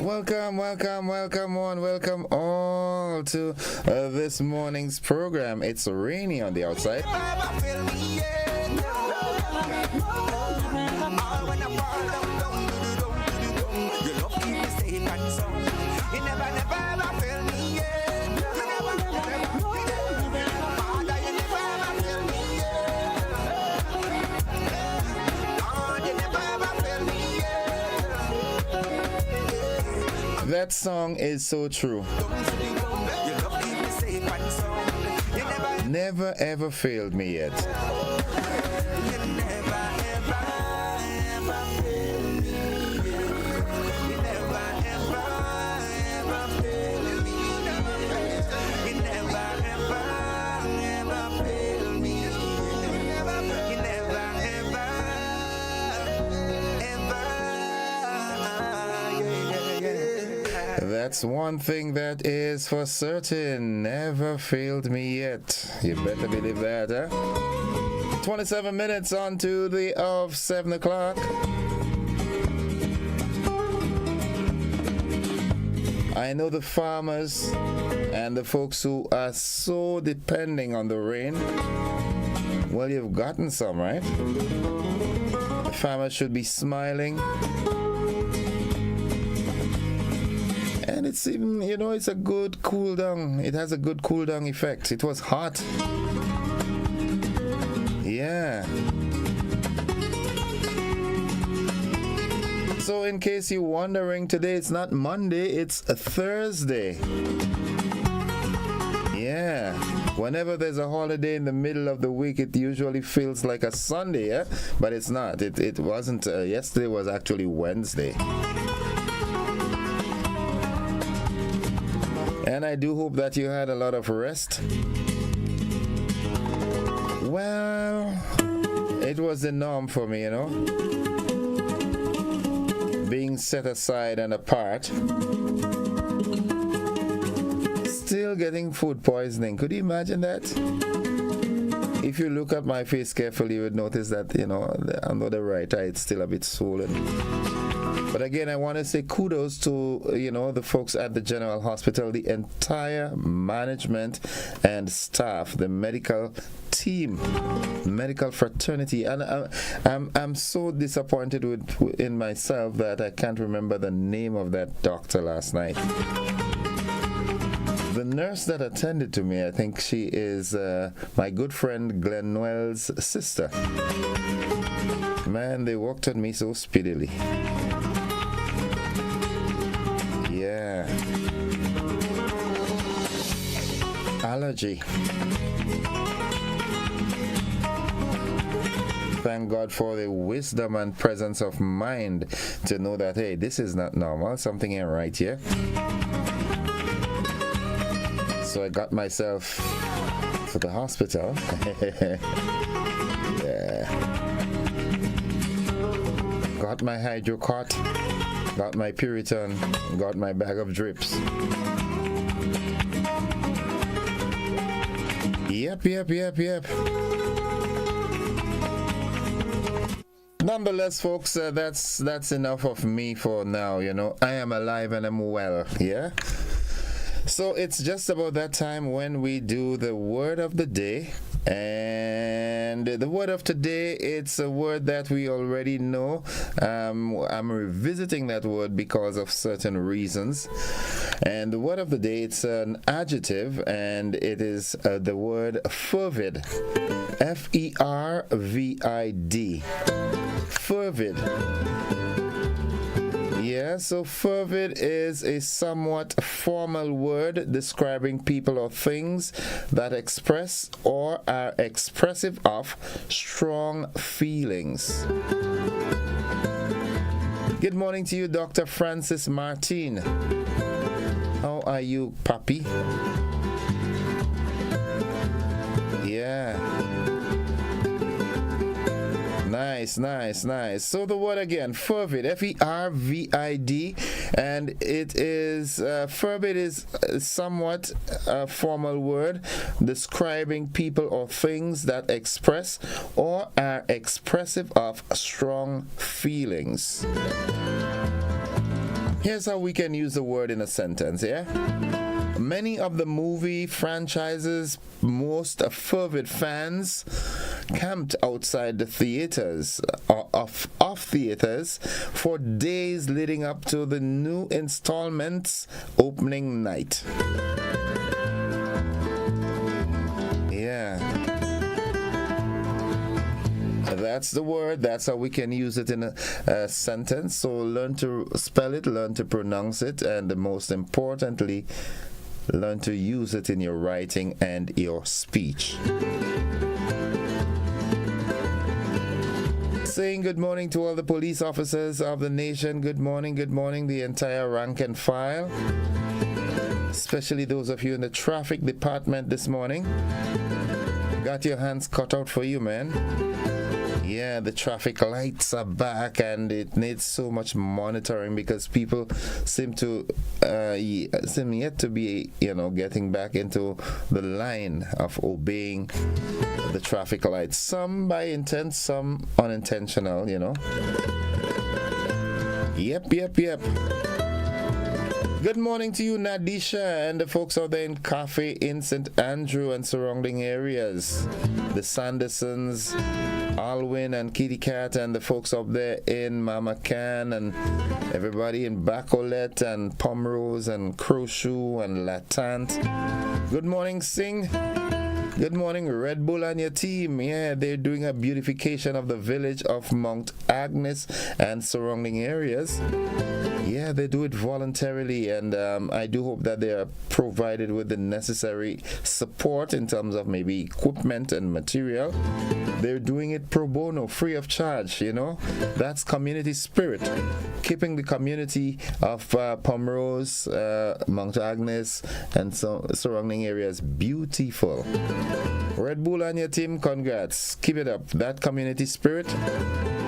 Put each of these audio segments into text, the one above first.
Welcome all to this morning's program. It's rainy on the outside. That song is so true. Never ever failed me yet. That's one thing that is for certain. Never failed me yet. You better believe that, huh? 27 minutes on to the of 7 o'clock. I know the farmers and the folks who are so depending on the rain. Well, you've gotten some, right? The farmers should be smiling. And it's even, it's a good cool down. It has a good cool down effect. It was hot. Yeah. So in case you're wondering, today it's not Monday, it's a Thursday. Yeah. Whenever there's a holiday in the middle of the week, it usually feels like a Sunday, yeah? But it's not. It wasn't. Yesterday was actually Wednesday. And I do hope that you had a lot of rest. Well, it was the norm for me, being set aside and apart. Still getting food poisoning. Could you imagine that? If you look at my face carefully, you would notice that, under the right eye, it's still a bit swollen. But again, I want to say kudos to, the folks at the General Hospital, the entire management and staff, the medical team, medical fraternity. And I'm so disappointed in myself that I can't remember the name of that doctor last night. The nurse that attended to me, I think she is my good friend Glenn Noel's sister. Man, they walked on me so speedily. Yeah. Allergy. Thank God for the wisdom and presence of mind to know that, hey, this is not normal. Something ain't right here. So I got myself to the hospital. Yeah. Got my hydrocot, got my Puritan, got my bag of drips. Yep. Nonetheless, folks, that's enough of me for now. I am alive and I'm well. Yeah. So it's just about that time when we do the word of the day. And the word of today, it's a word that we already know. I'm revisiting that word because of certain reasons. And the word of the day, it's an adjective, and it is the word fervid. F-E-R-V-I-D. Fervid. Yeah, so fervid is a somewhat formal word describing people or things that express or are expressive of strong feelings. Good morning to you, Dr. Francis Martin. How are you, puppy? Yeah. Nice. So the word again, fervid, F-E-R-V-I-D, and it is, fervid is somewhat a formal word describing people or things that express or are expressive of strong feelings. Here's how we can use the word in a sentence, yeah? Many of the movie franchises' most fervid fans camped outside the theaters of theaters for days leading up to the new installment's opening night. Yeah. That's the word. That's how we can use it in a sentence. So learn to spell it, learn to pronounce it, and most importantly, learn to use it in your writing and your speech. Saying good morning to all the police officers of the nation. Good morning, the entire rank and file. Especially those of you in the traffic department this morning. Got your hands cut out for you, man. Yeah, the traffic lights are back and it needs so much monitoring because people seem yet to be, getting back into the line of obeying the traffic lights. Some by intent, some unintentional, Yep. Good morning to you, Nadisha, and the folks out there in Cafe in St. Andrew and surrounding areas. The Sandersons, Alwyn and Kitty Cat, and the folks up there in Mama Can, and everybody in Bacolet and Pomrose and Crowshoe and Latant. Good morning, Sing. Good morning, Red Bull and your team. Yeah, they're doing a beautification of the village of Mount Agnes and surrounding areas. Yeah, they do it voluntarily, and I do hope that they are provided with the necessary support in terms of maybe equipment and material. They're doing it pro bono, free of charge, That's community spirit. Keeping the community of Pomrose, Mount Agnes, and surrounding areas beautiful. Red Bull and your team, congrats. Keep it up. That community spirit,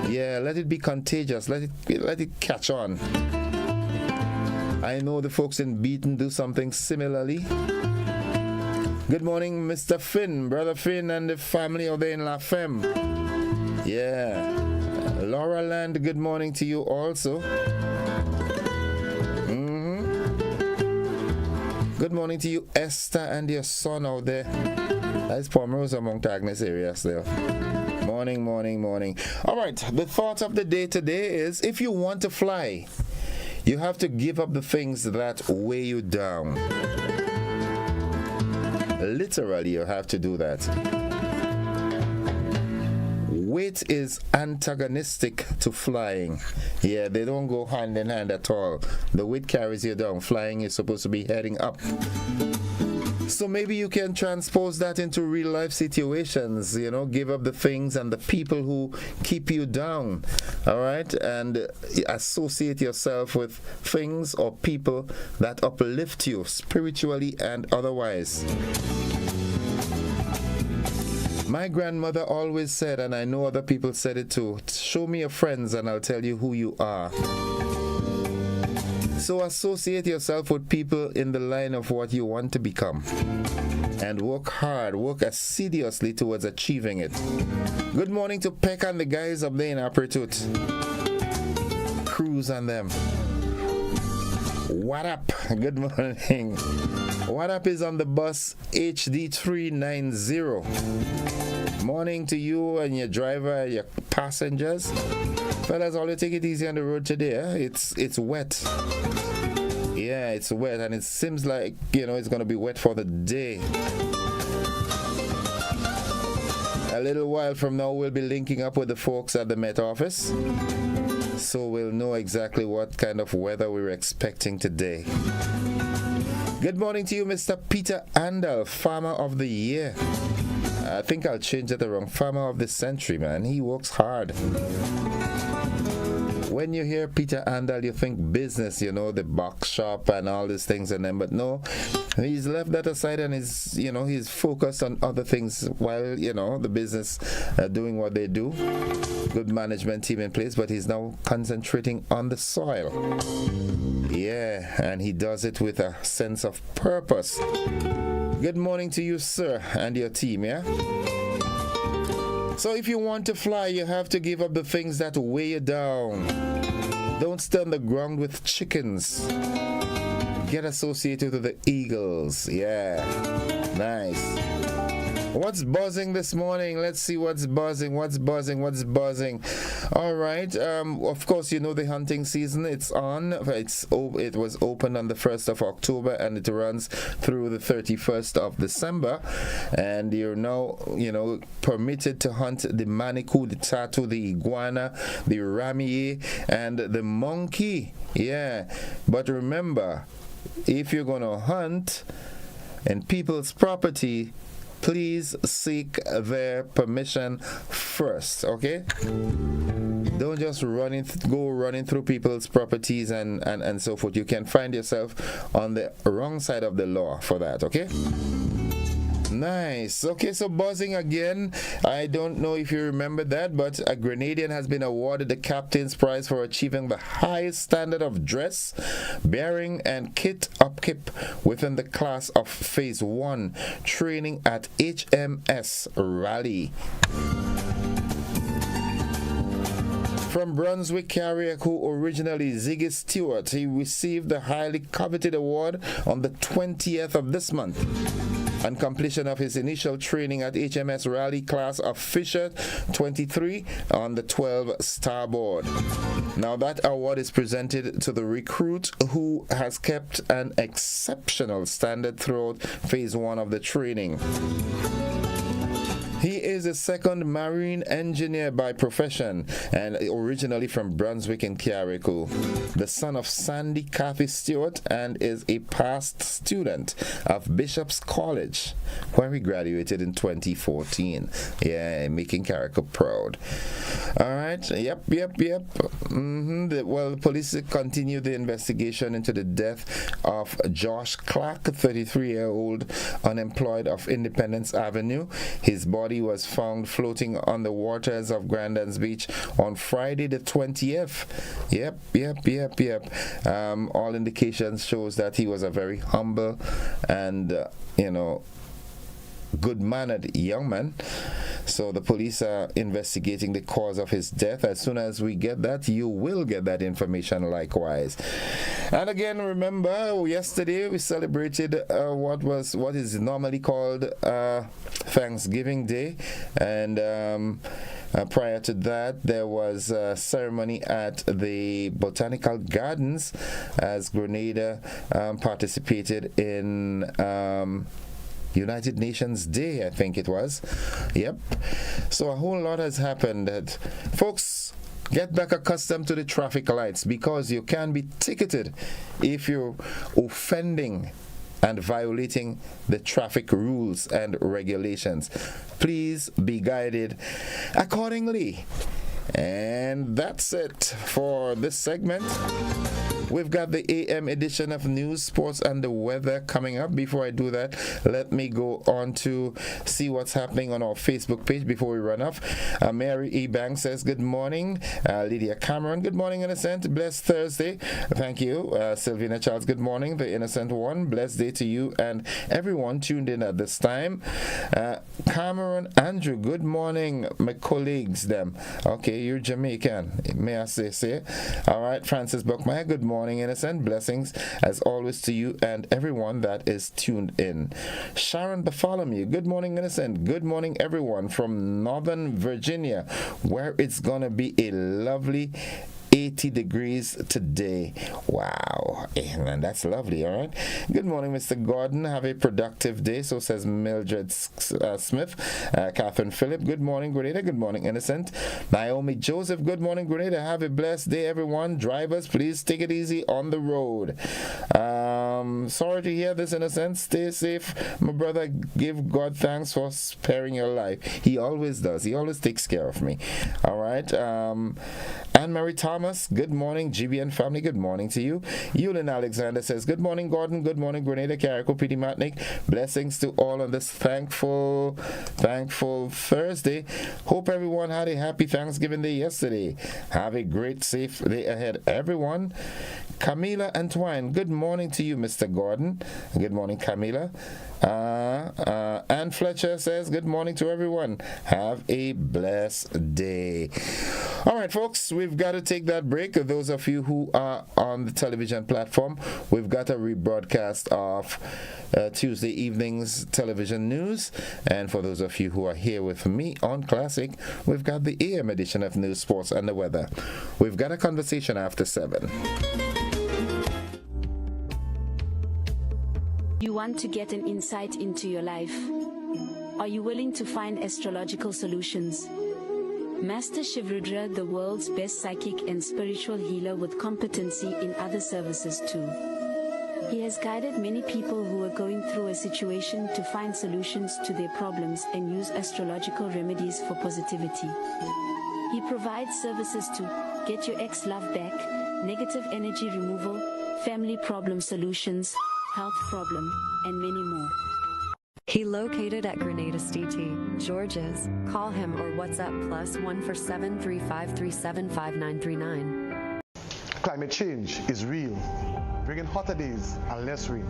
yeah, let it be contagious. Let it catch on. I know the folks in Beaton do something similarly. Good morning, Mr. Finn, Brother Finn, and the family over there in La Femme. Yeah. Laura Land, good morning to you also. Good morning to you, Esther, and your son out there. That's Pomrose or Mount Agnes area still. Morning. All right, the thought of the day today is, if you want to fly, you have to give up the things that weigh you down. Literally, you have to do that. Weight is antagonistic to flying. Yeah, they don't go hand in hand at all. The weight carries you down. Flying is supposed to be heading up. So maybe you can transpose that into real life situations, give up the things and the people who keep you down, all right? And associate yourself with things or people that uplift you spiritually and otherwise. My grandmother always said, and I know other people said it too, show me your friends and I'll tell you who you are. So associate yourself with people in the line of what you want to become. And work hard, work assiduously towards achieving it. Good morning to Peck and the guys up there in Apretut. Cruise on them. What up? Good morning. What up is on the bus HD390. Morning to you and your driver, your passengers. Fellas, all you take it easy on the road today. It's wet. Yeah, it's wet, and it seems like, it's going to be wet for the day. A little while from now, we'll be linking up with the folks at the Met Office. So we'll know exactly what kind of weather we're expecting today. Good morning to you, Mr. Peter Andal, Farmer of the Year. I think I'll change it around. Farmer of the Century, man. He works hard. When you hear Peter Andal, you think business, the box shop and all these things and then, but no, he's left that aside and he's focused on other things while, the business doing what they do. Good management team in place, but he's now concentrating on the soil. Yeah, and he does it with a sense of purpose. Good morning to you, sir, and your team, yeah? So if you want to fly, you have to give up the things that weigh you down. Don't stay on the ground with chickens. Get associated with the eagles. Yeah. Nice. What's buzzing this morning? Let's see what's buzzing. What's buzzing? All right. Of course, you know the hunting season. It's on. It was opened on the 1st of October and it runs through the 31st of December. And you're now, permitted to hunt the manikou, the tattoo, the iguana, the ramier, and the monkey. Yeah. But remember, if you're going to hunt in people's property, please seek their permission first, okay? Don't just go running through people's properties and so forth. You can find yourself on the wrong side of the law for that, okay? Nice. Okay, so buzzing again. I don't know if you remember that, but a Grenadian has been awarded the Captain's Prize for achieving the highest standard of dress, bearing, and kit upkeep within the class of Phase 1 training at HMS Raleigh. From Brunswick Carrier, who originally Ziggy Stewart, he received the highly coveted award on the 20th of this month on completion of his initial training at HMS Raleigh class of Fisher 23 on the 12 starboard. Now that award is presented to the recruit who has kept an exceptional standard throughout Phase 1 of the training. He is a second marine engineer by profession and originally from Brunswick and Carriacou, the son of Sandy Cathy Stewart, and is a past student of Bishop's College, where he graduated in 2014. Yeah, making Carriacou proud. All right. Yep. The police continue the investigation into the death of Josh Clark, 33-year-old unemployed of Independence Avenue. His body was found floating on the waters of Grandans Beach on Friday the 20th. Yep. All indications shows that he was a very humble and good-mannered young man. So the police are investigating the cause of his death. As soon as we get that, you will get that information likewise. And again, remember, yesterday we celebrated what is normally called Thanksgiving Day. And prior to that, there was a ceremony at the Botanical Gardens as Grenada participated in United Nations Day, I think it was. Yep. So a whole lot has happened. Folks, get back accustomed to the traffic lights because you can be ticketed if you're offending and violating the traffic rules and regulations. Please be guided accordingly. And that's it for this segment. We've got the AM edition of News, Sports, and the Weather coming up. Before I do that, let me go on to see what's happening on our Facebook page before we run off. Mary E. Banks says, good morning. Lydia Cameron, good morning, Innocent. Blessed Thursday. Thank you. Sylvina Charles, good morning. The Innocent One, blessed day to you and everyone tuned in at this time. Cameron Andrew, good morning, my colleagues, them. Okay, you're Jamaican, may I say. All right, Francis Buckmeyer, good morning, Innocent. Blessings, as always, to you and everyone that is tuned in. Sharon Bartholomew, good morning, Innocent. Good morning, everyone from Northern Virginia, where it's going to be a lovely 80 degrees today. Wow. And that's lovely, all right? Good morning, Mr. Gordon. Have a productive day. So says Mildred Smith. Catherine Phillip, good morning, Grenada. Good morning, Innocent. Naomi Joseph, good morning, Grenada. Have a blessed day, everyone. Drivers, please take it easy on the road. Sorry to hear this, Innocent. Stay safe. My brother, give God thanks for sparing your life. He always does. He always takes care of me. All right. Anne-Marie Thomas, good morning. GBN family, good morning to you. Yulin Alexander says, good morning, Gordon. Good morning, Grenada, Carriacou, P.D. Matnick. Blessings to all on this thankful Thursday. Hope everyone had a happy Thanksgiving Day yesterday. Have a great, safe day ahead, everyone. Camila Antoine, good morning to you, Mr. Gordon. Good morning, Camila. Ann Fletcher says, good morning to everyone. Have a blessed day. All right, folks, we've got to take that break. Those of you who are on the television platform, we've got a rebroadcast of Tuesday evening's television news. And for those of you who are here with me on Classic, we've got the AM edition of News, Sports, and the Weather. We've got a conversation after 7. You want to get an insight into your life? Are you willing to find astrological solutions? Master Shivrudra, the world's best psychic and spiritual healer with competency in other services too. He has guided many people who are going through a situation to find solutions to their problems and use astrological remedies for positivity. He provides services to get your ex-love back, negative energy removal, family problem solutions, health problem, and many more. He located at Grenada CT, George's. Call him or WhatsApp +1 for 735375939. Climate change is real, bringing hotter days and less rain.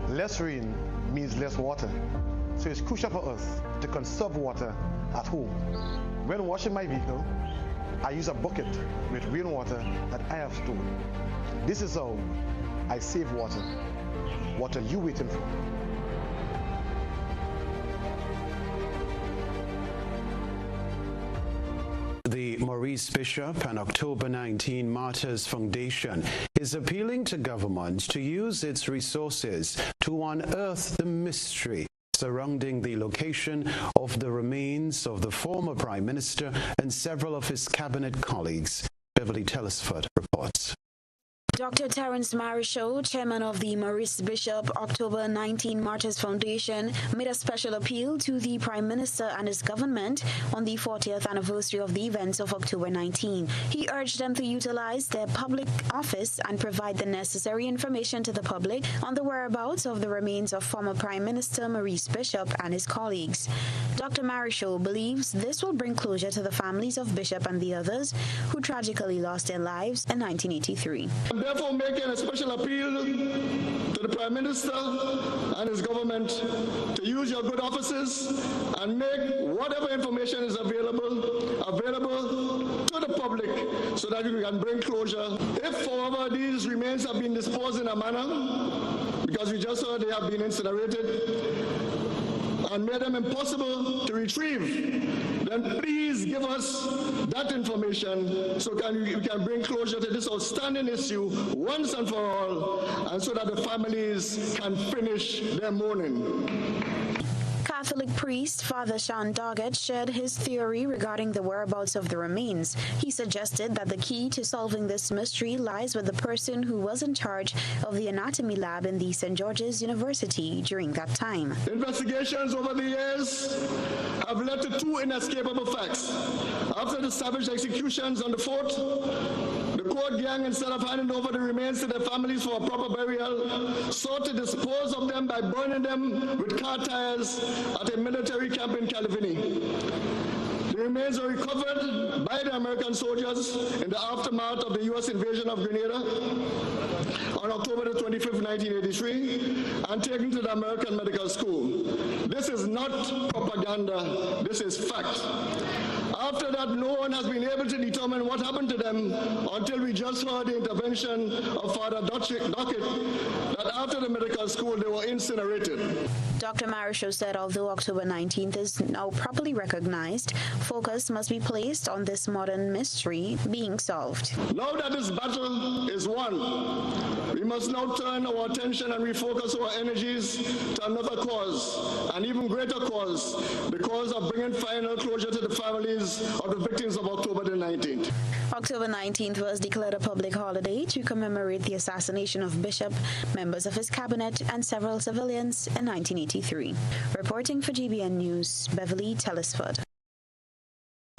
Less rain means less water, so it's crucial for us to conserve water at home. When washing my vehicle, I use a bucket with rainwater that I have stored. This is how I save water. What are you waiting for? The Maurice Bishop and October 19 Martyrs Foundation is appealing to government to use its resources to unearth the mystery surrounding the location of the remains of the former Prime Minister and several of his cabinet colleagues. Beverly Telesford reports. Dr. Terence Marichaux, chairman of the Maurice Bishop October 19 Martyrs Foundation, made a special appeal to the Prime Minister and his government on the 40th anniversary of the events of October 19. He urged them to utilize their public office and provide the necessary information to the public on the whereabouts of the remains of former Prime Minister Maurice Bishop and his colleagues. Dr. Marichaux believes this will bring closure to the families of Bishop and the others who tragically lost their lives in 1983. Therefore, making a special appeal to the Prime Minister and his government to use your good offices and make whatever information is available to the public so that we can bring closure. If, however, these remains have been disposed in a manner, because we just heard they have been incinerated, and made them impossible to retrieve, then please give us that information so we can bring closure to this outstanding issue once and for all, and so that the families can finish their mourning. Catholic priest Father Sean Doggett shared his theory regarding the whereabouts of the remains. He suggested that the key to solving this mystery lies with the person who was in charge of the anatomy lab in the St. George's University during that time. Investigations over the years have led to two inescapable facts. After the savage executions on the fort, the court gang, instead of handing over the remains to their families for a proper burial, sought to dispose of them by burning them with car tires at a military camp in Calavini. The remains were recovered by the American soldiers in the aftermath of the U.S. invasion of Grenada on October the 25th, 1983, and taken to the American Medical School. This is not propaganda, this is fact. After that, no one has been able to determine what happened to them until we just heard the intervention of Father Doggett that after the medical school, they were incinerated. Dr. Marichaux said although October 19th is now properly recognized, focus must be placed on this modern mystery being solved. Now that this battle is won, we must now turn our attention and refocus our energies to another cause, an even greater cause, the cause of bringing final closure to the families of the victims of October the 19th. October 19th was declared a public holiday to commemorate the assassination of Bishop, members of his cabinet, and several civilians in 1983. Reporting for GBN News, Beverly Telesford.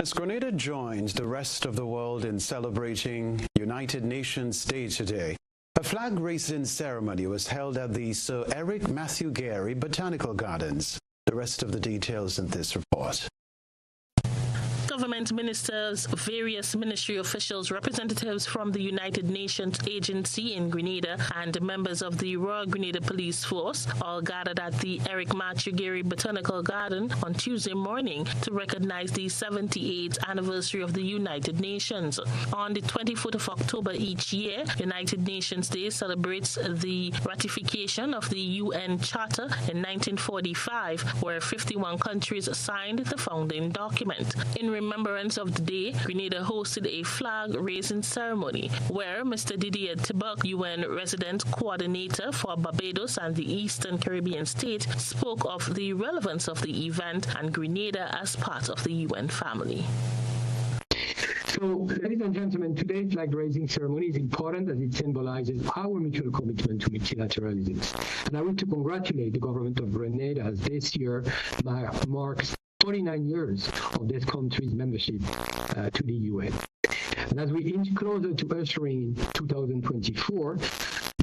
As Grenada joins the rest of the world in celebrating United Nations Day today, a flag-raising ceremony was held at the Sir Eric Matthew Gary Botanical Gardens. The rest of the details in this report. Government government ministers, various ministry officials, representatives from the United Nations Agency in Grenada, and members of the Royal Grenada Police Force all gathered at the Eric Machugeri Botanical Garden on Tuesday morning to recognize the 78th anniversary of the United Nations. On the 24th of October each year, United Nations Day celebrates the ratification of the UN Charter in 1945, where 51 countries signed the founding document. In remembrance of the day, Grenada hosted a flag-raising ceremony where Mr. Didier Tibuck, UN Resident Coordinator for Barbados and the Eastern Caribbean state, spoke of the relevance of the event and Grenada as part of the UN family. So, ladies and gentlemen, today's flag-raising ceremony is important as it symbolizes our mutual commitment to multilateralism. And I want to congratulate the government of Grenada as this year marks 49 years of this country's membership to the UN. And as we inch closer to ushering 2024,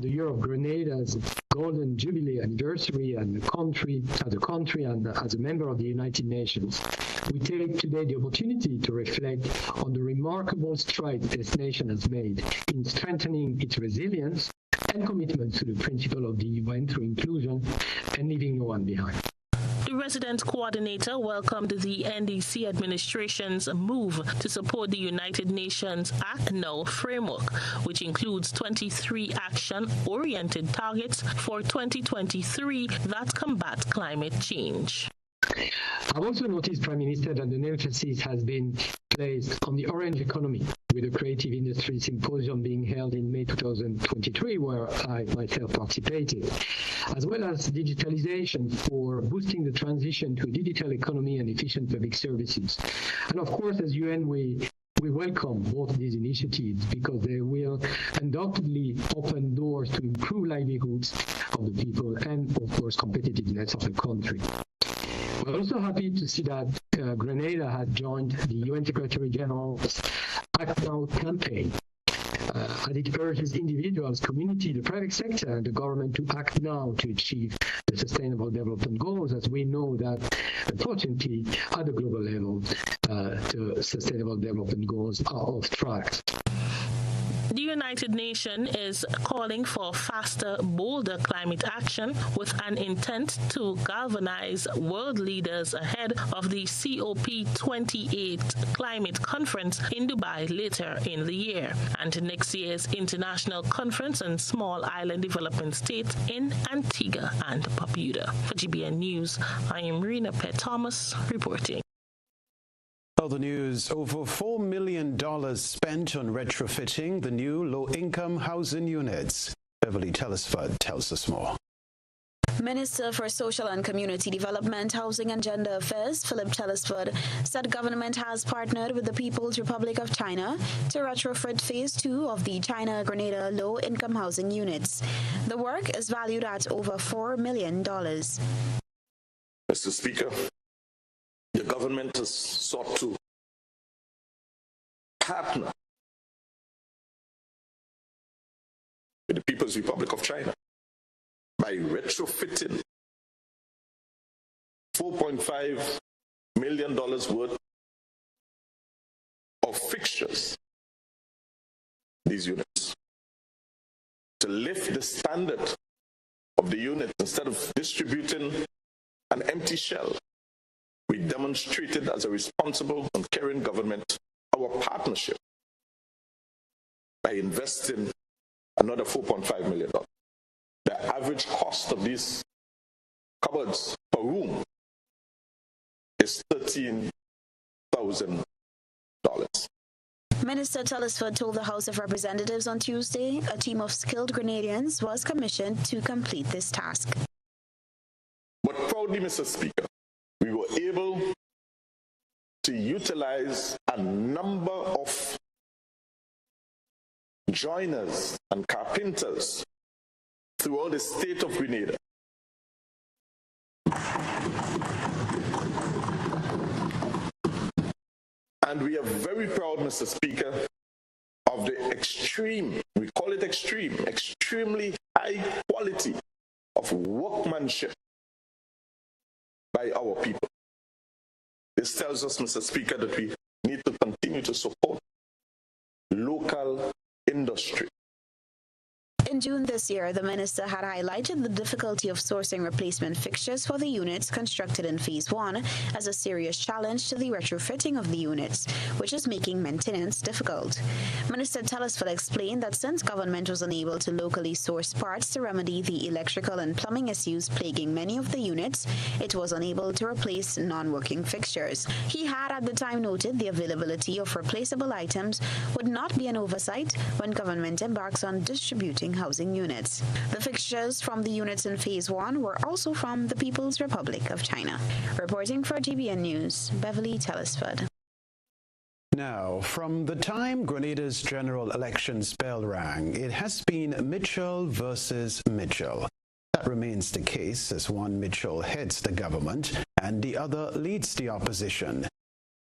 the year of Grenada's Golden Jubilee anniversary and as a country and as a member of the United Nations, we take today the opportunity to reflect on the remarkable strides this nation has made in strengthening its resilience and commitment to the principle of the UN through inclusion and leaving no one behind. The resident coordinator welcomed the NDC administration's move to support the United Nations Act Now framework, which includes 23 action-oriented targets for 2023 that combat climate change. I've also noticed, Prime Minister, that an emphasis has been placed on the orange economy, with the Creative Industry Symposium being held in May 2023, where I myself participated, as well as digitalization for boosting the transition to a digital economy and efficient public services. And of course, as UN, we welcome both these initiatives because they will undoubtedly open doors to improve livelihoods of the people and, of course, competitiveness of the country. We're also happy to see that Grenada had joined the UN Secretary General's Act Now campaign, as it urges individuals, community, the private sector, and the government to act now to achieve the Sustainable Development Goals, as we know that, unfortunately, at the global level, the Sustainable Development Goals are off track. The United Nations is calling for faster, bolder climate action with an intent to galvanize world leaders ahead of the COP28 climate conference in Dubai later in the year and next year's International Conference on Small Island Development States in Antigua and Barbuda. For GBN News, I am Rena Pett Thomas reporting. Other news, over $4 million spent on retrofitting the new low-income housing units. Beverly Telesford tells us more. Minister for Social and Community Development, Housing and Gender Affairs, Philip Telesford, said government has partnered with the People's Republic of China to retrofit Phase 2 of the China-Grenada low-income housing units. The work is valued at over $4 million. Mr. Speaker, the government has sought to partner with the People's Republic of China by retrofitting $4.5 million worth of fixtures in these units to lift the standard of the unit. Instead of distributing an empty shell, we demonstrated as a responsible and caring government our partnership by investing another $4.5 million. The average cost of these cupboards per room is $13,000. Minister Telesford told the House of Representatives on Tuesday a team of skilled Grenadians was commissioned to complete this task. But proudly, Mr. Speaker, we were able to utilize a number of joiners and carpenters throughout the state of Grenada. And we are very proud, Mr. Speaker, of the extremely high quality of workmanship by our people. This tells us, Mr. Speaker, that we need to continue to support local industry. In June this year, the minister had highlighted the difficulty of sourcing replacement fixtures for the units constructed in Phase 1 as a serious challenge to the retrofitting of the units, which is making maintenance difficult. Minister Telesford explained that since government was unable to locally source parts to remedy the electrical and plumbing issues plaguing many of the units, it was unable to replace non-working fixtures. He had at the time noted the availability of replaceable items would not be an oversight when government embarks on distributing housing units. The fixtures from the units in Phase 1 were also from the People's Republic of China. Reporting for GBN News, Beverly Telesford. Now, from the time Grenada's general elections bell rang, it has been Mitchell versus Mitchell. That remains the case as one Mitchell heads the government and the other leads the opposition.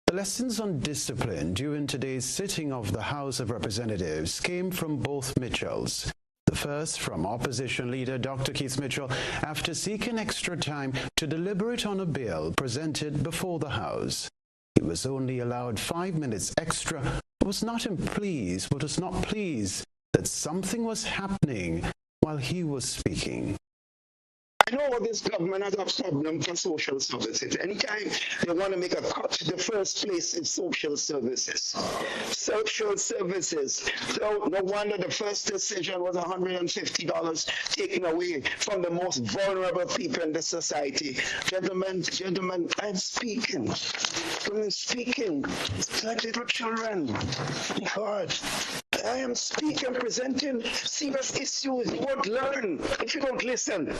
The lessons on discipline during today's sitting of the House of Representatives came from both Mitchells. The first from opposition leader Dr. Keith Mitchell after seeking extra time to deliberate on a bill presented before the House. He was only allowed 5 minutes extra, but was not pleased that something was happening while he was speaking. I know this government has a problem for social services. Anytime they want to make a cut, the first place is social services. Social services. So no wonder the first decision was $150 taken away from the most vulnerable people in the society. Gentlemen, I'm speaking. I'm speaking. It's like little children. God. I am speaking, presenting serious issues. You won't learn if you don't listen.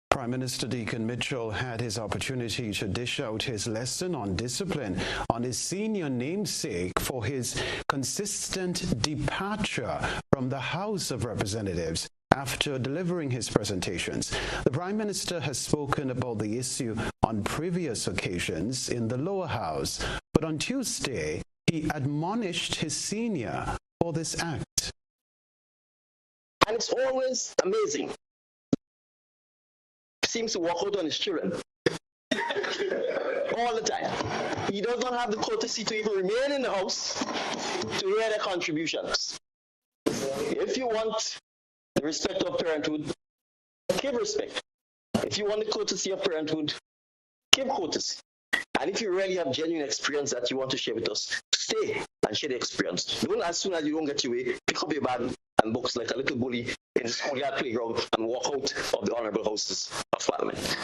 Prime Minister Deacon Mitchell had his opportunity to dish out his lesson on discipline on his senior namesake for his consistent departure from the House of Representatives after delivering his presentations. The Prime Minister has spoken about the issue on previous occasions in the lower house, but on Tuesday, he admonished his senior for this act. And it's always amazing. Seems to walk out on his children all the time. He does not have the courtesy to even remain in the house to hear their contributions. If you want the respect of parenthood, give respect. If you want the courtesy of parenthood, give courtesy. And if you really have genuine experience that you want to share with us, stay and share the experience. Don't, as soon as you don't get your way, pick up your bag and books like a little bully in the schoolyard playground and walk out of the honorable houses of Parliament.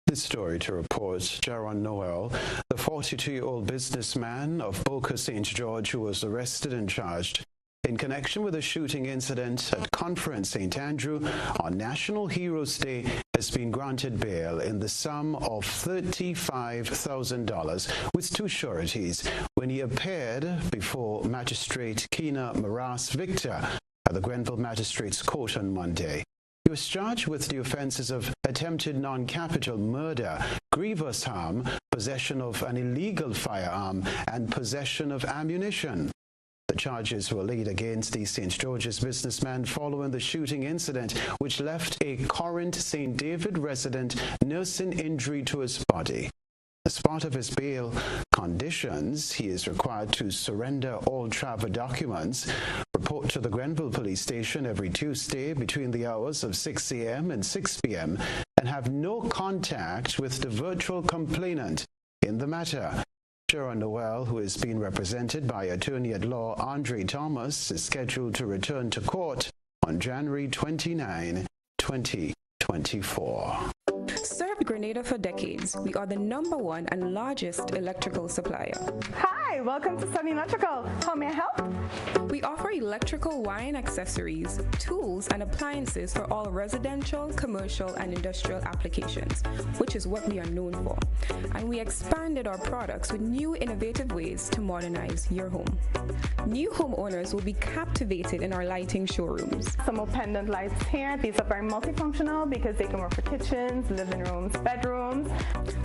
This story to report, Jaron Noel, the 42-year-old businessman of Boca St. George who was arrested and charged in connection with a shooting incident at Conference St. Andrew on National Heroes Day, has been granted bail in the sum of $35,000 with two sureties when he appeared before Magistrate Kina Maras Victor at the Grenville Magistrates Court on Monday. He was charged with the offenses of attempted non-capital murder, grievous harm, possession of an illegal firearm, and possession of ammunition. The charges were laid against the St. George's businessman following the shooting incident, which left a Corinth St. David resident nursing injury to his body. As part of his bail conditions, he is required to surrender all travel documents, report to the Grenville Police Station every Tuesday between the hours of 6 a.m. and 6 p.m., and have no contact with the virtual complainant in the matter. Sharon Noel, who is being represented by attorney-at-law Andre Thomas, is scheduled to return to court on January 29, 2024. Served Grenada for decades, we are the #1 and largest electrical supplier. Hi, welcome to Sun Electrical. How may I help? We offer electrical wiring accessories, tools, and appliances for all residential, commercial, and industrial applications, which is what we are known for. And we expanded our products with new innovative ways to modernize your home. New homeowners will be captivated in our lighting showrooms. Some more pendant lights here. These are very multifunctional because they can work for kitchens, living rooms, bedrooms.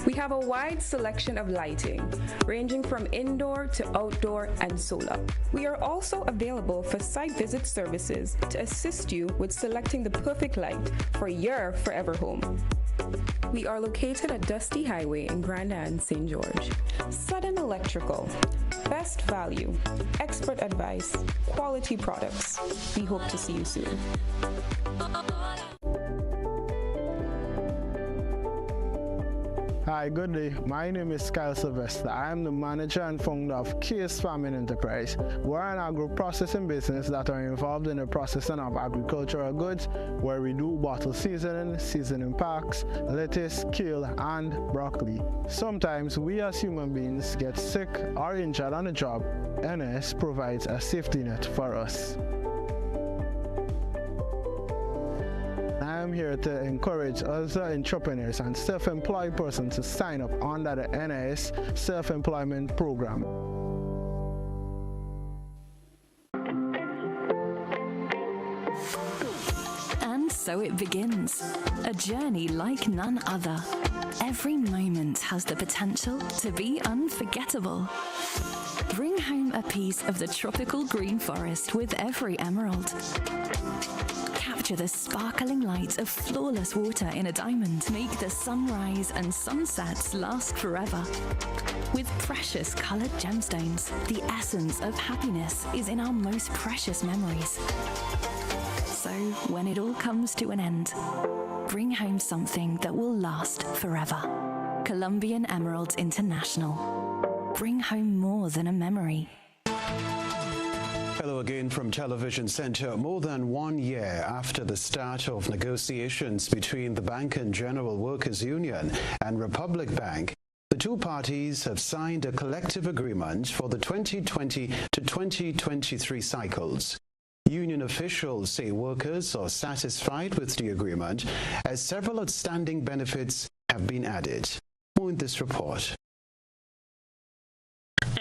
We have a wide selection of lighting, ranging from indoor to outdoor and solar. We are also available for site visit services to assist you with selecting the perfect light for your forever home. We are located at Dusty Highway in Grenada and St. George. Sudden Electrical. Best value, expert advice, quality products. We hope to see you soon. Hi, good day. My name is Kyle Sylvester. I am the manager and founder of Case Farming Enterprise. We're an agro-processing business that are involved in the processing of agricultural goods, where we do bottle seasoning packs, lettuce, kale, and broccoli. Sometimes we as human beings get sick or injured on the job. NS provides a safety net for us. I am here to encourage other entrepreneurs and self-employed persons to sign up under the NIS Self-Employment Program. And so it begins, a journey like none other. Every moment has the potential to be unforgettable. Bring home a piece of the tropical green forest with every emerald. Capture the sparkling light of flawless water in a diamond. Make the sunrise and sunsets last forever. With precious colored gemstones, the essence of happiness is in our most precious memories. So, when it all comes to an end, bring home something that will last forever. Colombian Emeralds International. Bring home more than a memory. Hello again from Television Center. More than 1 year after the start of negotiations between the Bank and General Workers Union and Republic Bank, the two parties have signed a collective agreement for the 2020 to 2023 cycles. Union officials say workers are satisfied with the agreement as several outstanding benefits have been added. More in this report.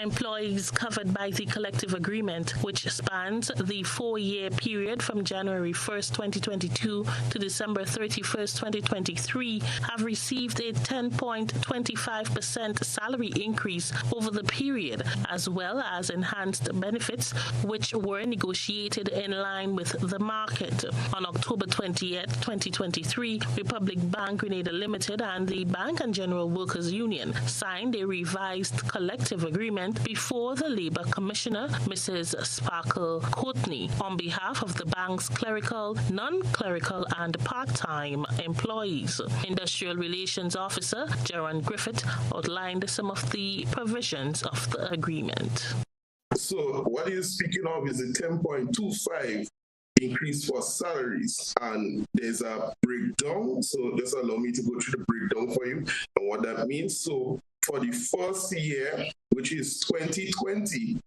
Employees covered by the collective agreement, which spans the 4-year period from January 1st, 2022 to December 31st, 2023, have received a 10.25% salary increase over the period, as well as enhanced benefits, which were negotiated in line with the market. On October 20th, 2023, Republic Bank Grenada Limited and the Bank and General Workers Union signed a revised collective agreement before the Labour Commissioner, Mrs. Sparkle Courtney, on behalf of the bank's clerical, non-clerical and part-time employees. Industrial Relations Officer Jaron Griffith outlined some of the provisions of the agreement. So what he's speaking of is a 10.25 increase for salaries, and there's a breakdown. So just allow me to go through the breakdown for you and what that means. So for the first year, which is 2020,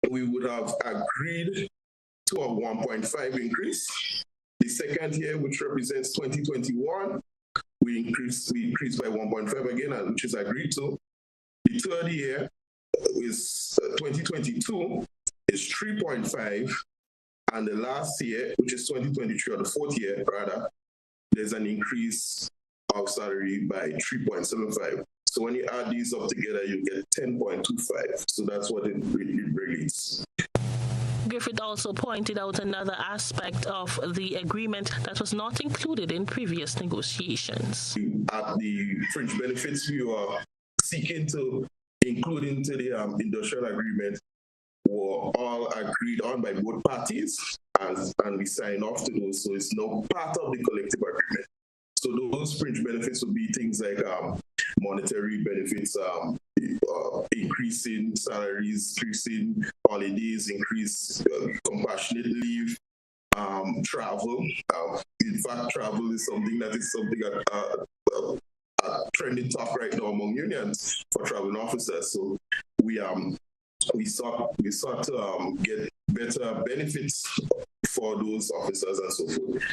we would have agreed to a 1.5 increase. The second year, which represents 2021, we increased by 1.5 again, which is agreed to. The third year is 2022 is 3.5, and the last year, which is 2023, or the fourth year rather, there's an increase of salary by 3.75. So when you add these up together, you get 10.25. So that's what it really is. Griffith also pointed out another aspect of the agreement that was not included in previous negotiations. At the fringe benefits we are seeking to include into the industrial agreement were all agreed on by both parties, and we signed off to those. So it's now part of the collective agreement. So those fringe benefits would be things like monetary benefits, increasing salaries, increasing holidays, increase compassionate leave, travel. In fact, travel is something that trending talk right now among unions for traveling officers. So we sought to get better benefits for those officers and so forth.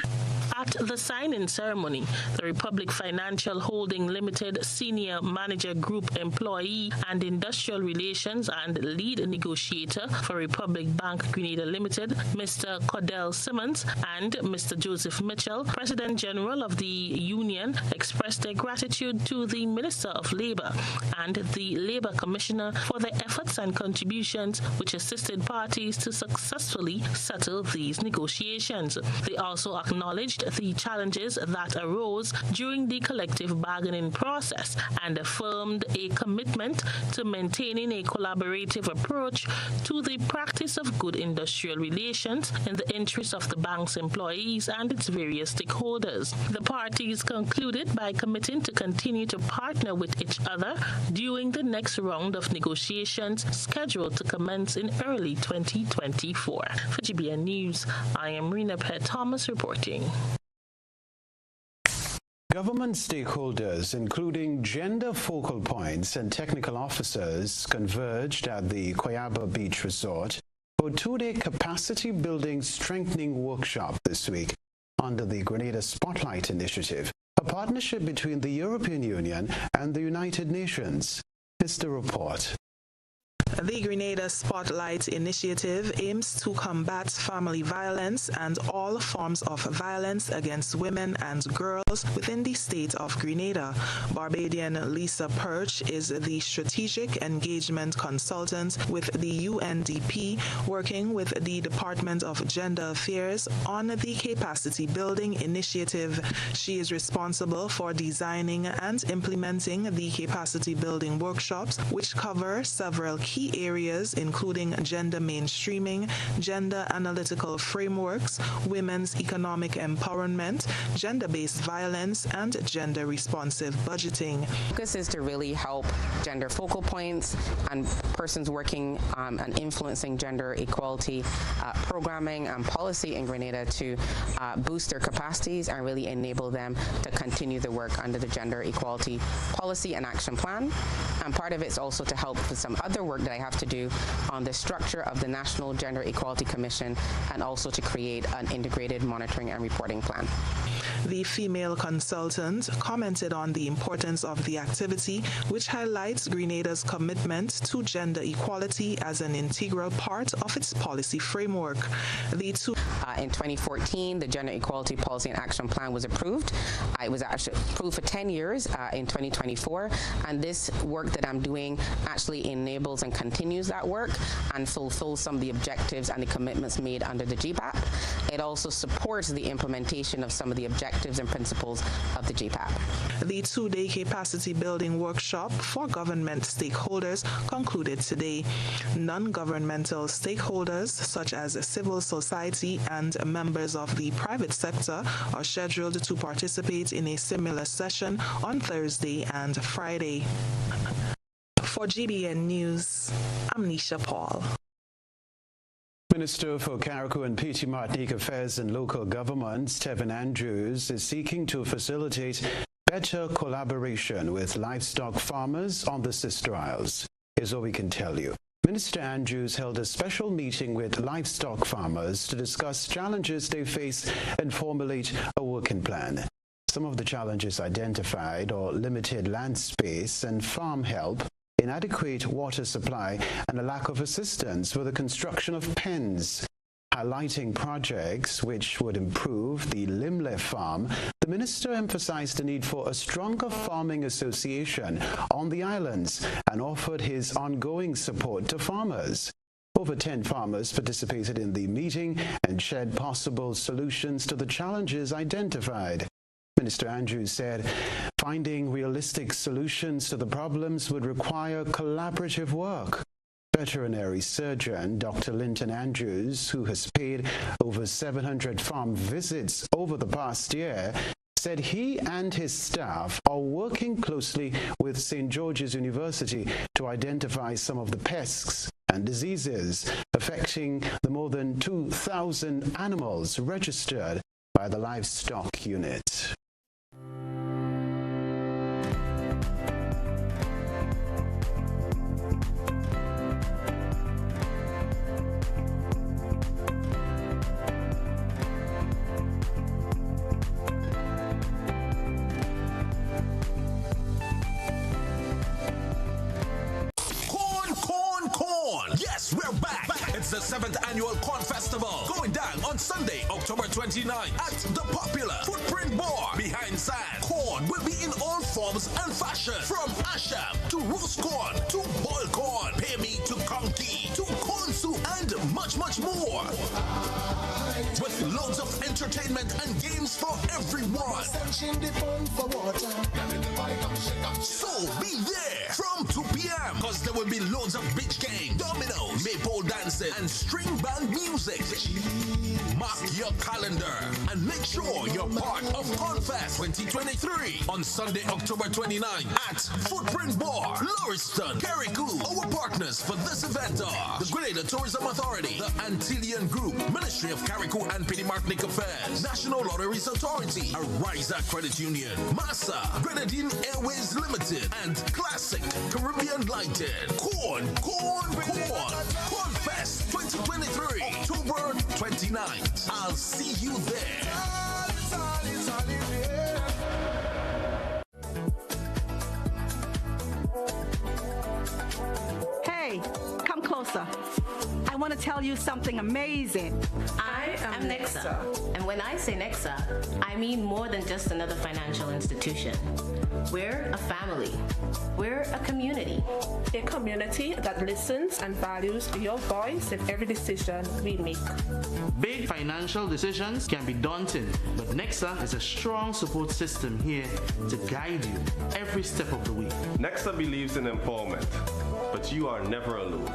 At the signing ceremony, the Republic Financial Holding Limited Senior Manager Group Employee and Industrial Relations and Lead Negotiator for Republic Bank Grenada Limited, Mr. Cordell Simmons, and Mr. Joseph Mitchell, President General of the Union, expressed their gratitude to the Minister of Labour and the Labour Commissioner for their efforts and contributions which assisted parties to successfully settle these negotiations. negotiations. They also acknowledged the challenges that arose during the collective bargaining process and affirmed a commitment to maintaining a collaborative approach to the practice of good industrial relations in the interest of the bank's employees and its various stakeholders. The parties concluded by committing to continue to partner with each other during the next round of negotiations scheduled to commence in early 2024. For GBN News, I am Rena Pett Thomas reporting. Government stakeholders, including gender focal points and technical officers, converged at the Koyaba Beach Resort for a 2-day capacity building strengthening workshop this week under the Grenada Spotlight Initiative, a partnership between the European Union and the United Nations. Here's the report. The Grenada Spotlight Initiative aims to combat family violence and all forms of violence against women and girls within the state of Grenada. Barbadian Lisa Perch is the strategic engagement consultant with the UNDP, working with the Department of Gender Affairs on the capacity building initiative. She is responsible for designing and implementing the capacity building workshops, which cover several key areas including gender mainstreaming, gender analytical frameworks, women's economic empowerment, gender-based violence, and gender-responsive budgeting. Focus is to really help gender focal points and persons working and influencing gender equality programming and policy in Grenada to boost their capacities and really enable them to continue the work under the Gender Equality Policy and Action Plan. And part of it's also to help with some other work that I have to do on the structure of the National Gender Equality Commission and also to create an integrated monitoring and reporting plan. The female consultant commented on the importance of the activity, which highlights Grenada's commitment to gender equality as an integral part of its policy framework. In 2014, the Gender Equality Policy and Action Plan was approved. It was actually approved for 10 years in 2024, and this work that I'm doing actually enables and continues that work and fulfills some of the objectives and the commitments made under the GPAP. It also supports the implementation of some of the objectives and principles of the GPAP. The 2-day capacity building workshop for government stakeholders concluded today. Non-governmental stakeholders such as civil society and members of the private sector are scheduled to participate in a similar session on Thursday and Friday. For GBN News, I'm Nisha Paul. Minister for Carriacou and PT Martinique Affairs and Local Governments, Tevin Andrews, is seeking to facilitate better collaboration with livestock farmers on the Sister Isles. Here's what we can tell you. Minister Andrews held a special meeting with livestock farmers to discuss challenges they face and formulate a working plan. Some of the challenges identified are limited land space and farm help, inadequate water supply, and a lack of assistance with the construction of pens. Highlighting projects which would improve the Limle farm, the minister emphasized the need for a stronger farming association on the islands and offered his ongoing support to farmers. Over 10 farmers participated in the meeting and shared possible solutions to the challenges identified. Minister Andrews said finding realistic solutions to the problems would require collaborative work. Veterinary surgeon Dr. Linton Andrews, who has paid over 700 farm visits over the past year, said he and his staff are working closely with St. George's University to identify some of the pests and diseases affecting the more than 2,000 animals registered by the livestock unit. Yes, we're back. It's the 7th Annual Corn Festival going down on Sunday, October 29th at the popular Footprint Bar behind Sand. Corn will be in all forms and fashions, from asham to roast corn to boiled corn, pea meat to conky to corn soup, and much, much more. With entertainment and games for everyone. So be there from 2 p.m. because there will be loads of beach games, dominoes, maypole dancing, and string band music. Mark your calendar and make sure you're part of Confest 2023 on Sunday, October 29 at Footprint Bar, Lauriston, Carriacou. Our partners for this event are the Grenada Tourism Authority, the Antillean Group, Ministry of Carriacou and Petty Martinique Affairs, National Lotteries Authority, Ariza Credit Union, Massa, Grenadine Airways Limited, and Classic Caribbean Lighted. Corn. Cornfest 2023, October 29th. I'll see you there. Hey, come closer. I want to tell you something amazing. I am Nexa. And when I say Nexa, I mean more than just another financial institution. We're a family. We're a community. A community that listens and values your voice in every decision we make. Big financial decisions can be daunting, but Nexa is a strong support system here to guide you every step of the way. Nexa believes in empowerment, but you are never alone.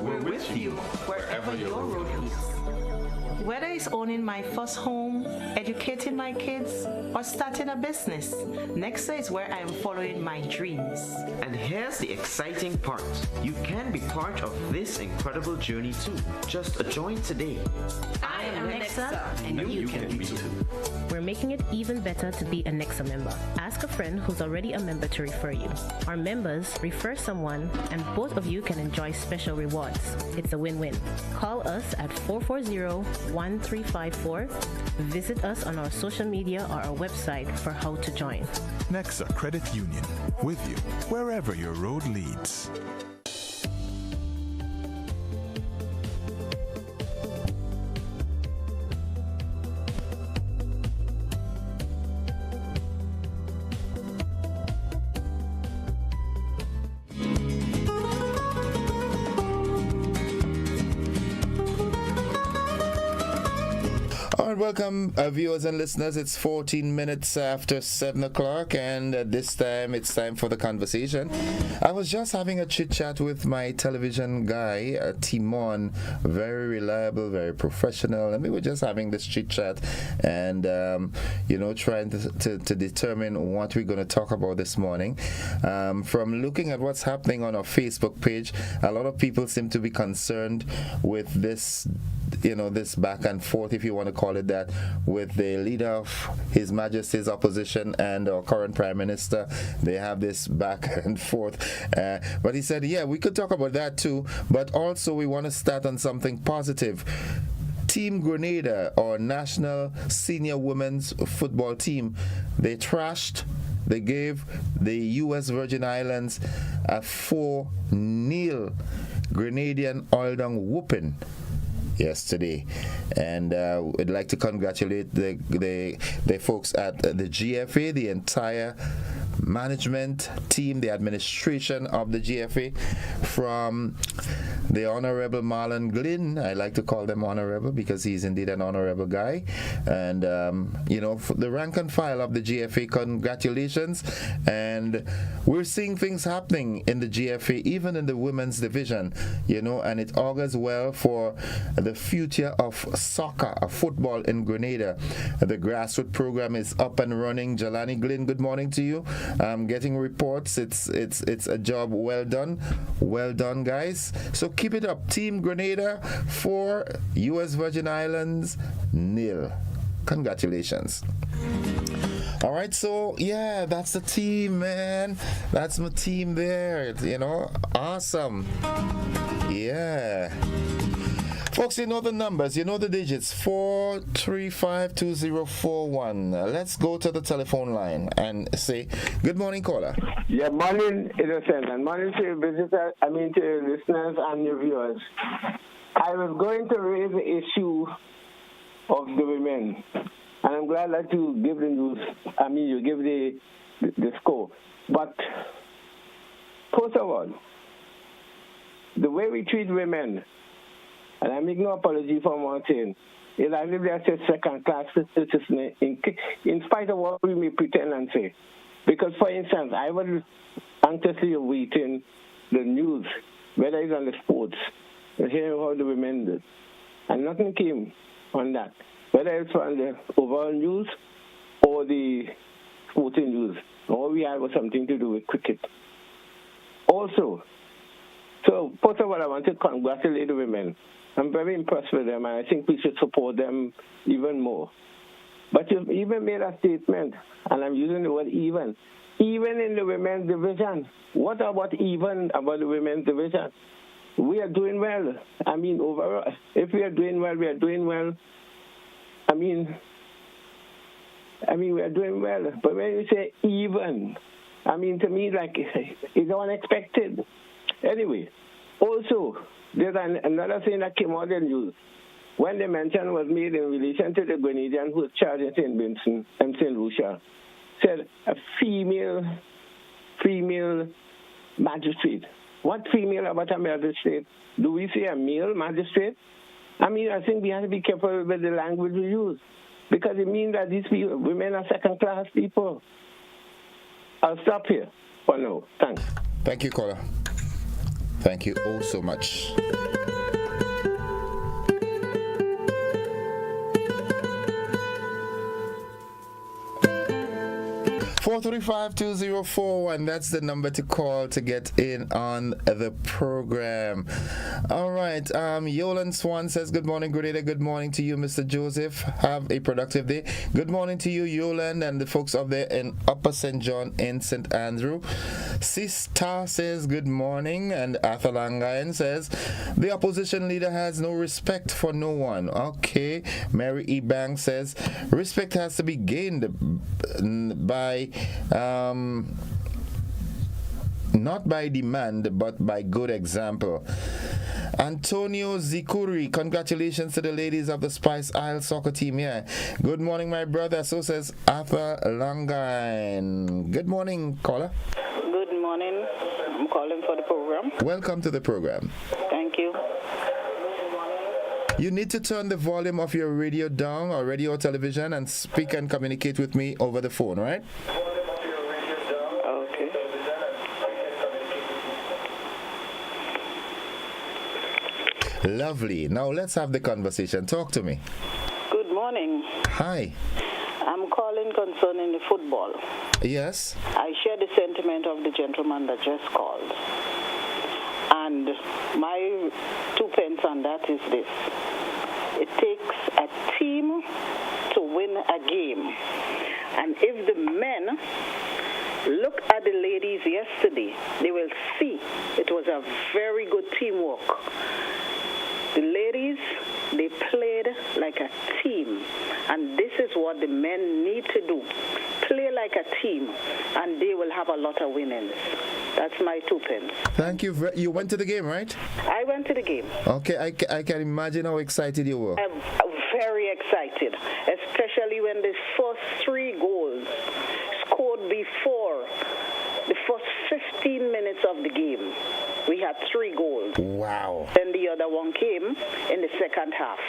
We're with you wherever your road leads. Whether it's owning my first home, educating my kids, or starting a business, Nexa is where I am following my dreams. And here's the exciting part. You can be part of this incredible journey too. Just join today. I am Nexa, and you can be too. We're making it even better to be a Nexa member. Ask a friend who's already a member to refer you. Our members refer someone, and both of you can enjoy special rewards. It's a win-win. Call us at 440-1354. Visit us on our social media or our website for how to join. Nexa Credit Union, with you wherever your road leads. Welcome, viewers and listeners. It's 14 minutes after 7 o'clock, and this time it's time for the conversation. I was just having a chit-chat with my television guy, Timon, very reliable, very professional, and we were just having this chit-chat and, trying to determine what we're going to talk about this morning. From looking at what's happening on our Facebook page, a lot of people seem to be concerned with this, this back and forth, if you want to call it that, with the leader of His Majesty's opposition and our current Prime Minister. They have this back and forth. But he said, yeah, we could talk about that too, but also we want to start on something positive. Team Grenada, our national senior women's football team, they gave the U.S. Virgin Islands a 4-0 Grenadian all-down whooping yesterday, and we'd like to congratulate the folks at the GFA, the entire management team, the administration of the GFA, from the Honorable Marlon Glynn. I like to call them honorable because he's indeed an honorable guy, and for the rank and file of the GFA, congratulations. And we're seeing things happening in the GFA, even in the women's division, and it augurs well for the future of soccer, of football in Grenada. The grassroots program is up and running. Jelani Glynn, good morning to you. I'm getting reports. It's a job well done, guys. So keep it up. Team Grenada 4, U.S. Virgin Islands 0. Congratulations. All right, so yeah, that's the team, man. That's my team there. Awesome. Yeah. Folks, you know the numbers, you know the digits, 4352041. Let's go to the telephone line and say, good morning, caller. Yeah, morning, Innocent, and morning to your visitors, to your listeners and your viewers. I was going to raise the issue of the women, and I'm glad that you give the news, you give the score. But, first of all, the way we treat women, and I make no apology for one thing, It's as if they're just second-class citizens in spite of what we may pretend and say. Because, for instance, I was anxiously awaiting the news, whether it's on the sports, to hear how the women did. And nothing came on that, whether it's on the overall news or the sporting news. All we had was something to do with cricket. Also, so first of all, I want to congratulate the women. I'm very impressed with them, and I think we should support them even more. But you even made a statement, and I'm using the word even in the women's division. What about even about the women's division? We are doing well. I mean, overall, if we are doing well, we are doing well. I mean, we are doing well. But when you say even, I mean, to me, like, it's unexpected. Anyway, also, there's another thing that came out in the news. When the mention was made in relation to the Grenadian who was charged in St. Vincent and St. Lucia, said a female magistrate. What female about a magistrate? Do we say a male magistrate? I mean, I think we have to be careful with the language we use, because it means that these people, women are second-class people. I'll stop here for now. Thanks. Thank you, caller. Thank you all so much. 435-2041. That's the number to call to get in on the program. All right. Yolan Swan says, good morning, Grenada. Good morning to you, Mr. Joseph. Have a productive day. Good morning to you, Yolan, and the folks up there in Upper St. John in St. Andrew. Sista says, good morning. And Arthur Langayan says, the opposition leader has no respect for no one. Okay. Mary E. Bang says, respect has to be gained by not by demand but by good example. Antonio Zikuri, congratulations to the ladies of the Spice Isle soccer team here. Good morning, my brother. So says Arthur Langain. Good morning, caller. Good morning. I'm calling for the program. Welcome to the program. Thank you. You need to turn the volume of your radio down, or radio or television, and speak and communicate with me over the phone, right? Okay. Lovely. Now let's have the conversation. Talk to me. Good morning. Hi. I'm calling concerning the football. Yes. I share the sentiment of the gentleman that just called. And my 2 pence on that is this. It takes a team to win a game. And if the men look at the ladies yesterday, they will see it was a very good teamwork. The ladies, they played like a team. And this is what the men need to do. Play like a team, and they will have a lot of winnings. That's my 2 pence. Thank you. You went to the game, right? I went to the game. Okay, I can imagine how excited you were. I'm very excited, especially when the first 3 goals scored before the first 15 minutes of the game. We had 3 goals. Wow. Then the other one came in the second half.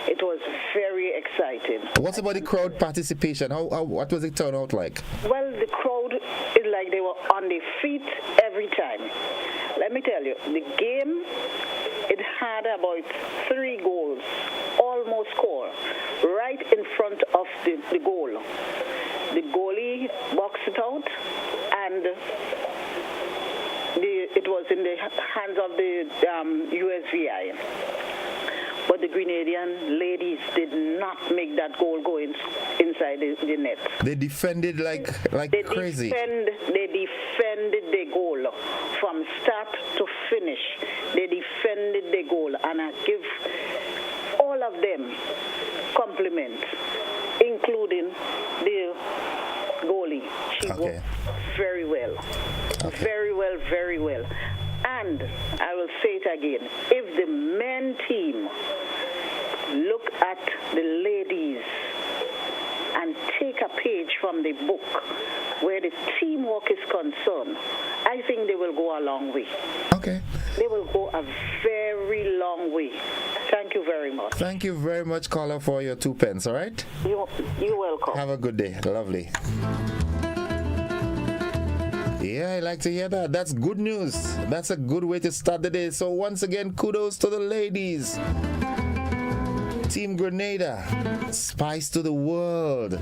It was very exciting. What about the crowd participation? What was it turn out like? Well, the crowd is like they were on their feet every time. Let me tell you, the game, it had about 3 goals, almost scored, right in front of the goal. The goalie boxed it out, and it was in the hands of the USVI. But the Grenadian ladies did not make that goal go inside the net. They defended like crazy. They defended the goal from start to finish. They defended the goal, and I give all of them compliments, including the goalie. She worked very well. Okay. Very well, very well. And I will say it again, if the men team look at the ladies and take a page from the book where the teamwork is concerned, I think they will go a long way. Okay. They will go a very long way. Thank you very much. Thank you very much, caller, for your 2 pence, all right? You're welcome. Have a good day. Lovely. Yeah, I like to hear that. That's good news. That's a good way to start the day. So once again, kudos to the ladies. Team Grenada, spice to the world.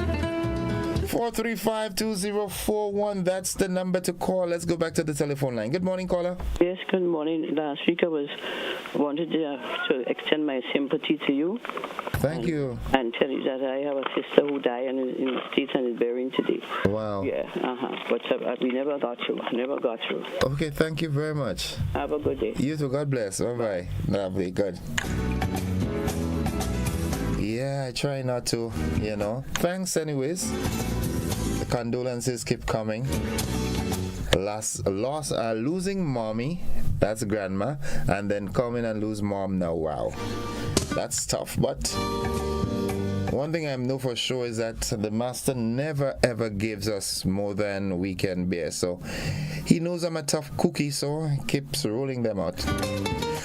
435-2041, that's the number to call. Let's go back to the telephone line. Good morning, caller. Yes, good morning. Last week I wanted to extend my sympathy to you. Thank you. And tell you that I have a sister who died in the States and is burying today. Wow. Yeah, But we never got through. Okay, thank you very much. Have a good day. You too. God bless. Bye-bye. Lovely. Good. Yeah, I try not to, Thanks anyways. The condolences keep coming. Losing mommy, that's grandma, and then come in and lose mom now. Wow. That's tough, but one thing I know for sure is that the Master never ever gives us more than we can bear. So he knows I'm a tough cookie, so he keeps rolling them out.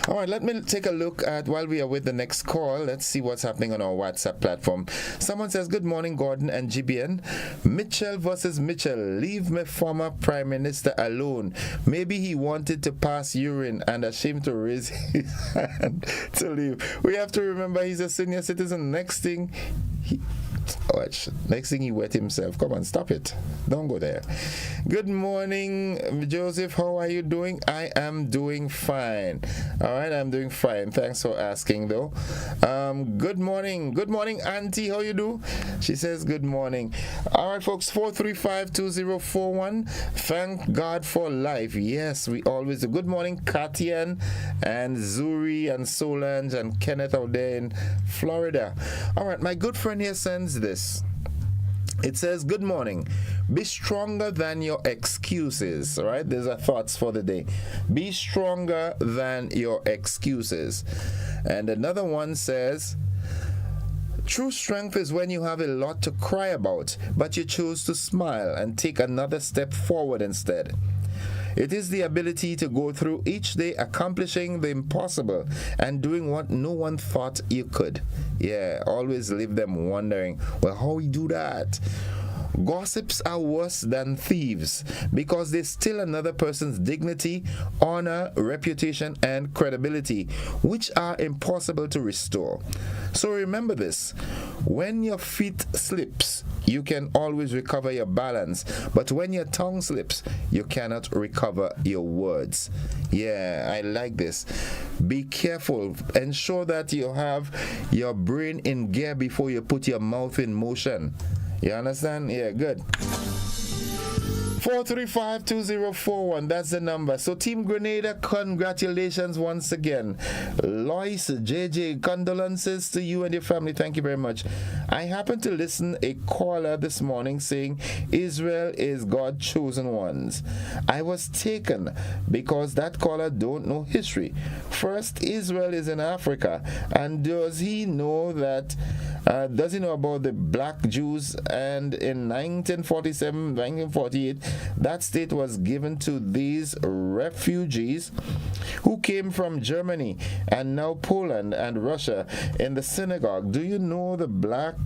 All right, let me take a look at, while we are with the next call, let's see what's happening on our WhatsApp platform. Someone says, good morning, Gordon and GBN. Mitchell versus Mitchell. Leave my former Prime Minister alone. Maybe he wanted to pass urine and ashamed to raise his hand to leave. We have to remember he's a senior citizen. Next thing he wet himself. Come on, stop it. Don't go there. Good morning, Joseph. How are you doing? I am doing fine. All right, I'm doing fine. Thanks for asking, though. Good morning. Good morning, Auntie. How you do? She says good morning. All right, folks, 435-2041. Thank God for life. Yes, we always do. Good morning, Katian and Zuri and Solange and Kenneth out there in Florida. All right, my good friend here sends this. It says, good morning. Be stronger than your excuses. All right, these are thoughts for the day. Be stronger than your excuses. And another one says, true strength is when you have a lot to cry about, but you choose to smile and take another step forward instead. It is the ability to go through each day accomplishing the impossible and doing what no one thought you could. Yeah, always leave them wondering, well, how we do that? Gossips are worse than thieves because they steal another person's dignity, honor, reputation, and credibility, which are impossible to restore. So remember this: when your feet slips, you can always recover your balance, but when your tongue slips, you cannot recover your words. Yeah, I like this. Be careful. Ensure that you have your brain in gear before you put your mouth in motion. You understand? Yeah, good. 435-2041, that's the number. So Team Grenada, congratulations once again. Lois, JJ, condolences to you and your family. Thank you very much. I happened to listen a caller this morning saying Israel is God's chosen ones. I was taken because that caller don't know history. First, Israel is in Africa, and does he know that does he know about the black Jews? And in 1947, 1948, that state was given to these refugees who came from Germany and now Poland and Russia in the synagogue. Do you know the black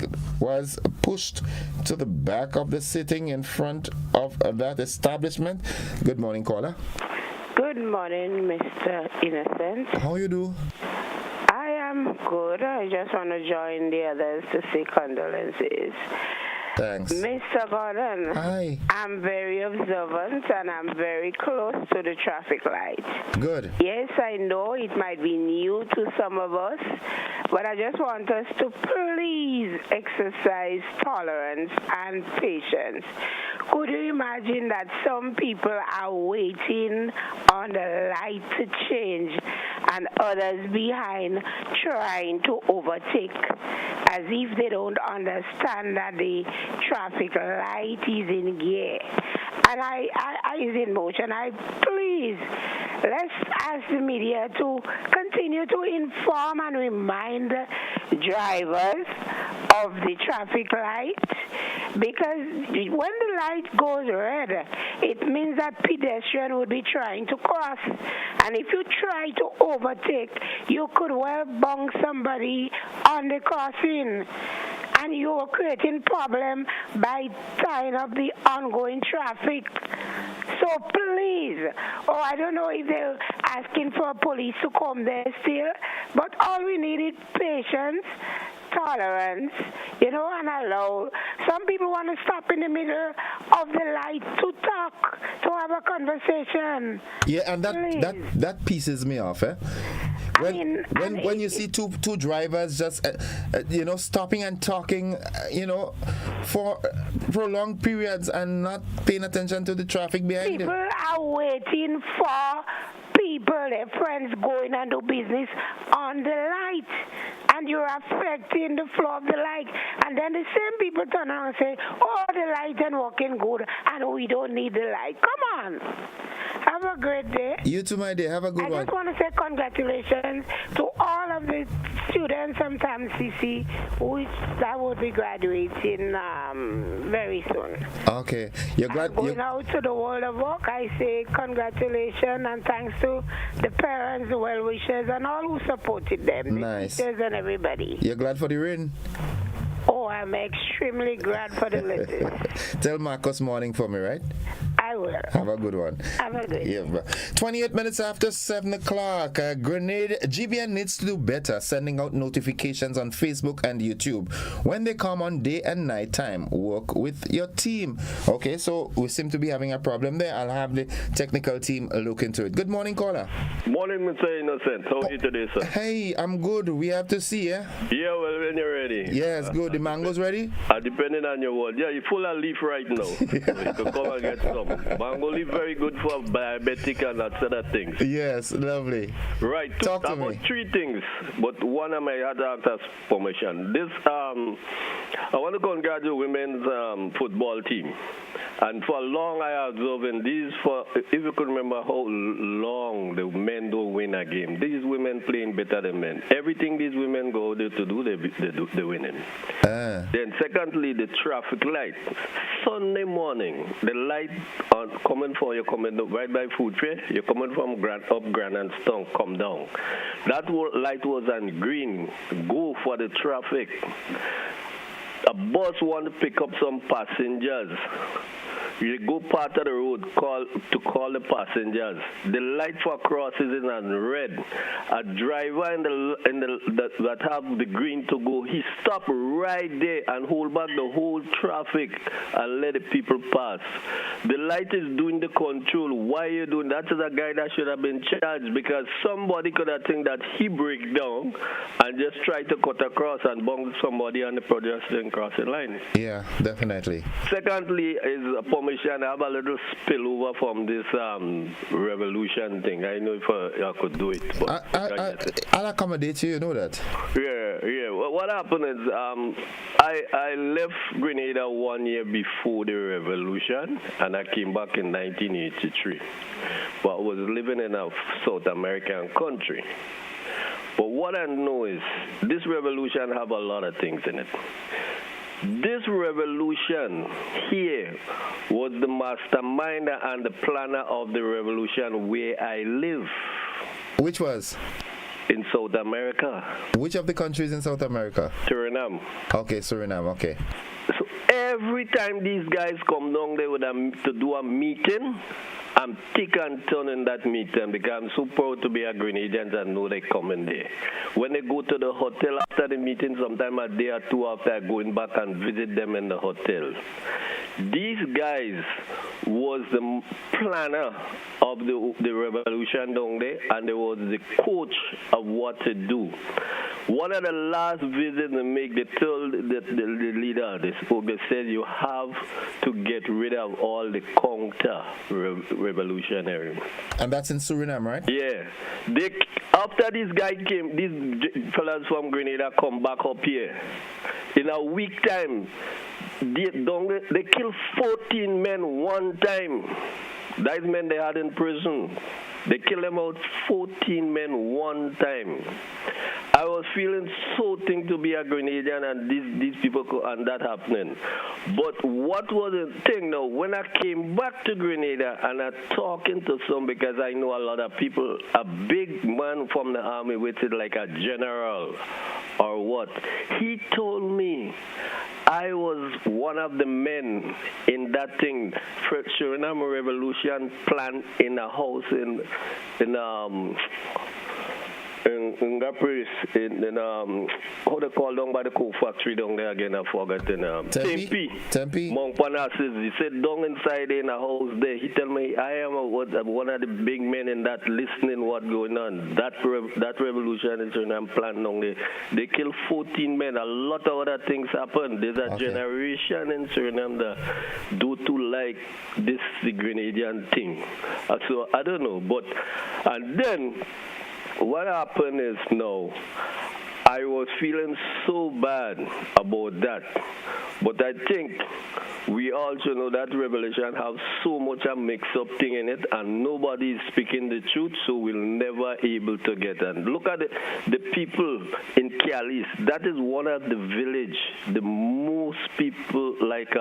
was pushed to the back of the sitting in front of that establishment? Good morning, caller. Good morning, Mr. Innocent. How you do? I am good. I just want to join the others to say condolences. Thanks. Mr. Gordon, hi. I'm very observant and I'm very close to the traffic light. Good. Yes, I know it might be new to some of us, but I just want us to please exercise tolerance and patience. Could you imagine that some people are waiting on the light to change and others behind trying to overtake, as if they don't understand that the traffic light is in gear and I is in motion. Let's ask the media to continue to inform and remind drivers of the traffic light, because when the light goes red, it means that pedestrian would be trying to cross, and if you try to overtake, you could well bung somebody on the crossing, and you are creating problem by tying up the ongoing traffic. So please, I don't know if they're asking for police to come there still, but all we need is patience, tolerance, and allow. Some people want to stop in the middle of the light to talk, to have a conversation. Yeah, and that pisses me off, eh? When you see two drivers just stopping and talking, for prolonged periods and not paying attention to the traffic behind them. People are waiting for people, their friends, going and do business on the light, and you're affecting the flow of the light. And then the same people turn around and say, the light ain't working good, and we don't need the light. Come on. Have a great day. You too, my dear. Have a good one. I just want to say congratulations to all of the students from TAMCC, which that will be graduating very soon. Okay. You're glad going out to the world of work. I say congratulations and thanks to the parents, the well-wishers, and all who supported them. Nice. The teachers and everybody. You're glad for the rain? Oh, I'm extremely glad for the letters. Tell Marcus morning for me, right? I will. Have a good one. Have a good one. Yeah, 28 minutes after 7 o'clock. Grenada, GBN needs to do better sending out notifications on Facebook and YouTube when they come on day and night time. Work with your team. Okay, so we seem to be having a problem there. I'll have the technical team look into it. Good morning, caller. Morning, Mr. Innocent. How are you today, sir? Hey, I'm good. We have to see, yeah? Yeah, well, when you're ready. Yes, good. The mango's ready? Depending on your word. Yeah, you're full of leaf right now. So you can come and get some. Mango leaf very good for diabetic and that sort of things. Yes, lovely. Right. Talk to about me. 3 things, but one of my other actors' permission. This, I want to congratulate the women's football team. And for long, I observed these, if you could remember how long the men don't win a game. These women playing better than men. Everything these women go there to do, they winning. Then secondly, the traffic light. Sunday morning, the light coming right by Food Fair. You're coming from up Grand and Stone, come down. That light was on green. Go for the traffic. A bus want to pick up some passengers. You go part of the road to call the passengers. The light for crosses is on red. A driver that have the green to go, he stopped right there and hold back the whole traffic and let the people pass. The light is doing the control. Why are you doing that? Is a guy that should have been charged, because somebody could have think that he break down and just try to cut across and bump somebody on the pedestrian crossing line. Yeah, definitely. Secondly, is a permission. I have a little spillover from this revolution thing. I know if I could do it. But I'll accommodate you know that. Yeah. What happened is I left Grenada 1 year before the revolution, and I came back in 1983. But I was living in a South American country. But what I know is this revolution have a lot of things in it. This revolution here was the masterminder and the planner of the revolution where I live. Which was? In South America. Which of the countries in South America? Suriname. Okay, Suriname, okay. So every time these guys come down there to do a meeting, I'm thick and turn in that meeting because I'm so proud to be a Grenadian and know they come in there. When they go to the hotel after the meeting, sometime a day or two after, going back and visit them in the hotel. These guys was the planner of the revolution down there, and they was the coach of what to do. One of the last visits they make, they told the leader, they said you have to get rid of all the counter-revolutionary. And that's in Suriname, right? Yeah. After this guy came, these fellas from Grenada come back up here. In a week time, they killed 14 men one time. Those men they had in prison. They killed them out 14 men one time. I was feeling so thing to be a Grenadian and these people and that happening. But what was the thing now? When I came back to Grenada and I'm talking to some, because I know a lot of people, a big man from the army, which is like a general or what, he told me I was one of the men in that thing, Suriname Revolution plan in a house in Gapris, in how they call down by the coal factory down there again, I forgot Tempe. Mount Parnassus. He said down inside in a house there. He tell me I am one of the big men in that listening what going on. That revolution in Suriname plan down there. They killed 14 men. A lot of other things happen. There's a generation in Suriname that do to like this the Grenadian thing. So I don't know, but and then what happened is now, I was feeling so bad about that. But I think we also know that revelation have so much a mix-up thing in it, and nobody is speaking the truth, so we'll never able to get it. And look at the people in Calis. That is one of the village. The most people like